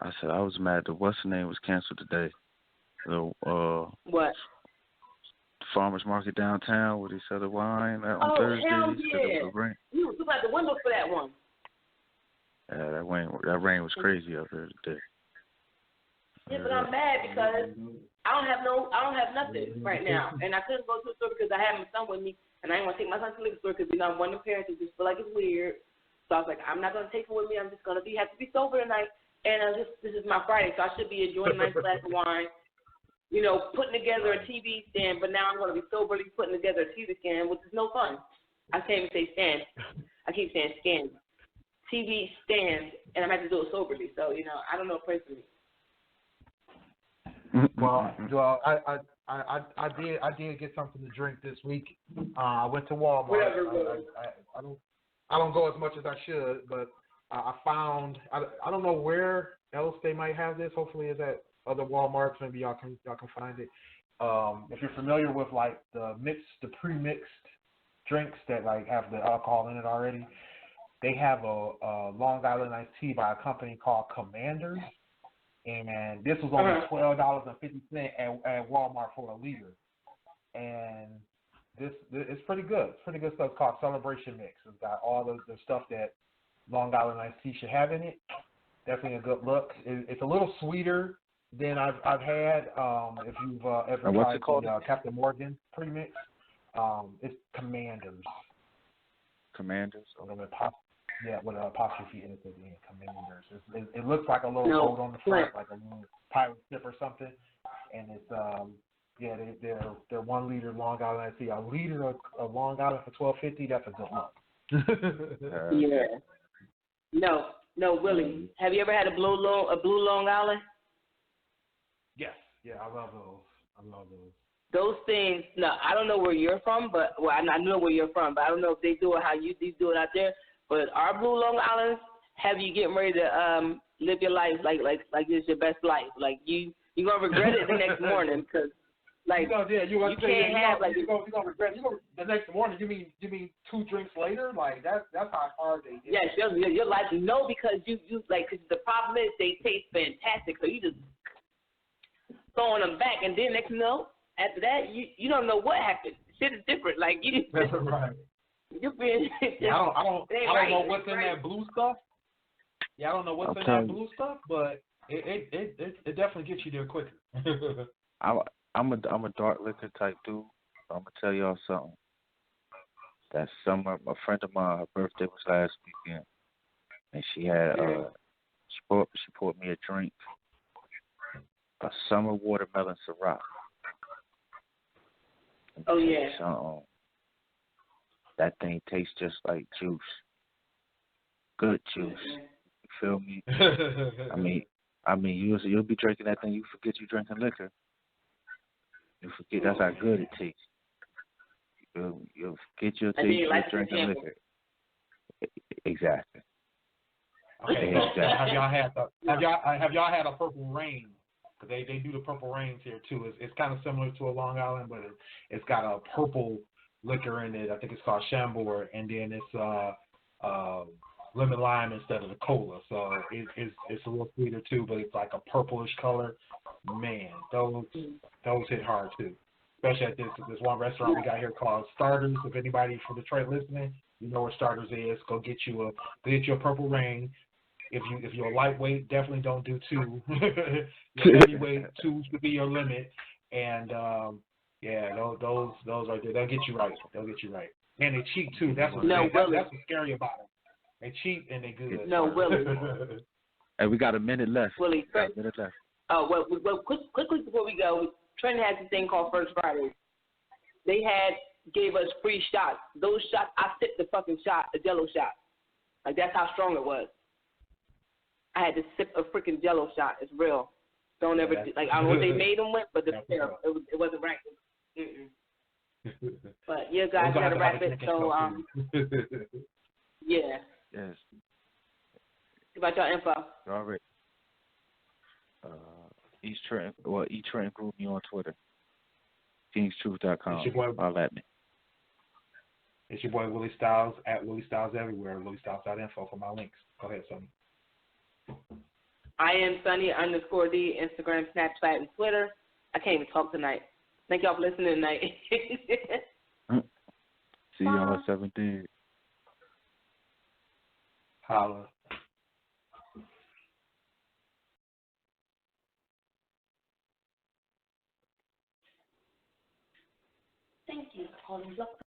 I said I was mad that what's the name was canceled today. What? Farmers market downtown where they sell the wine on Thursday. Hell yeah! You was at the window for that one. Yeah, that rain was crazy up there today. Yeah, but I'm mad because I don't have nothing right now, and I couldn't go to the store because I had my son with me, and I didn't want to take my son to the liquor store because I'm one of the parents who just feel like it's weird. So I was like, I'm not gonna take him with me. I'm just gonna have to be sober tonight, and this is my Friday, so I should be enjoying a nice glass of wine. Putting together a TV stand, but now I'm going to be soberly putting together a TV stand, which is no fun. I can't even say stand. I keep saying stand. TV stand, and I'm going to have to do it soberly. So, I don't know personally. Well, I did get something to drink this week. I went to Walmart. I don't go as much as I should, but I found I don't know where else they might have this. Hopefully, it's at other Walmarts. Maybe y'all can find it. If you're familiar with like the pre-mixed drinks that like have the alcohol in it already, they have a Long Island iced tea by a company called Commanders, and this was only $12.50 at Walmart for a liter, and this it's pretty good. It's pretty good stuff. It's called Celebration Mix. It's got all the stuff that Long Island iced tea should have in it. Definitely a good look. It's a little sweeter than I've had. If you've ever tried Captain Morgan premix, it's Commanders. Commanders. With an apostrophe in it at the end. Commanders. It looks like a little boat on the front, like a little pirate ship or something, and it's they're 1 liter Long Island. I see a liter of Long Island for $12.50. That's a good look. Yeah. No, Willie. Have you ever had a blue Long Island? Yes. Yeah, I love those. Those things. No, I don't know where you're from, but I know where you're from, but I don't know if they do it how you do it out there. But our blue Long Islands have you getting ready to live your life like it's your best life. Like you're gonna regret it the next morning because. Like you're gonna regret. The next morning. You mean 2 drinks later? Like that's how hard they get. Yes, your life. No, because you like. Cause the problem is they taste fantastic, so you just throwing them back, and then next after that you don't know what happened. Shit is different. Like you. That's right. You're being. I don't know what's in that blue stuff. Yeah, I don't know what's in that blue stuff, but it definitely gets you there quicker. I'm a dark liquor type dude. So I'm gonna tell y'all something. That summer, a friend of mine, her birthday was last weekend, and she had she poured me a drink, a summer watermelon Syrah. Oh yeah. That thing tastes just like juice. Good juice. You feel me? I mean, you'll be drinking that thing, you forget you drinking liquor. You forget that's how good it tastes. You'll forget your taste you're drinking liquor. Exactly. Okay, so have y'all had a Purple Rain? Because they do the Purple Rains here too. It's kind of similar to a Long Island, but it's got a purple liquor in it. I think it's called Chambord, and then it's lemon lime instead of the cola. So it's a little sweeter too, but it's like a purplish color. Man, those hit hard too. Especially at this one restaurant we got here called Starters. If anybody from Detroit listening, you know what Starters is. Go get you a Purple Rain. If you're lightweight, definitely don't do 2. Your heavyweight, 2 should be your limit. And those right there, they'll get you right. And they cheap too. That's what's scary about them. They cheap and they good. No, Willie. Hey, we got a minute left. Willie, well, quickly before we go, Trenton has this thing called First Friday. They gave us free shots. Those shots, I sipped the fucking shot, a Jello shot. Like that's how strong it was. I had to sip a freaking Jello shot. It's real. Don't ever I don't know what they made them with, but it wasn't right. But yeah, guys, gotta wrap it. So yeah. Yes. About your info. All right. East Trenton Group me on Twitter. KingsTruth.com. Holla at me. It's your boy Willie Styles at Willie Styles everywhere. WillieStyles.info for my links. Go ahead, Sonny. I am Sonny_D, Instagram, Snapchat, and Twitter. I can't even talk tonight. Thank y'all for listening tonight. See y'all at 17. Holla. He's calling block.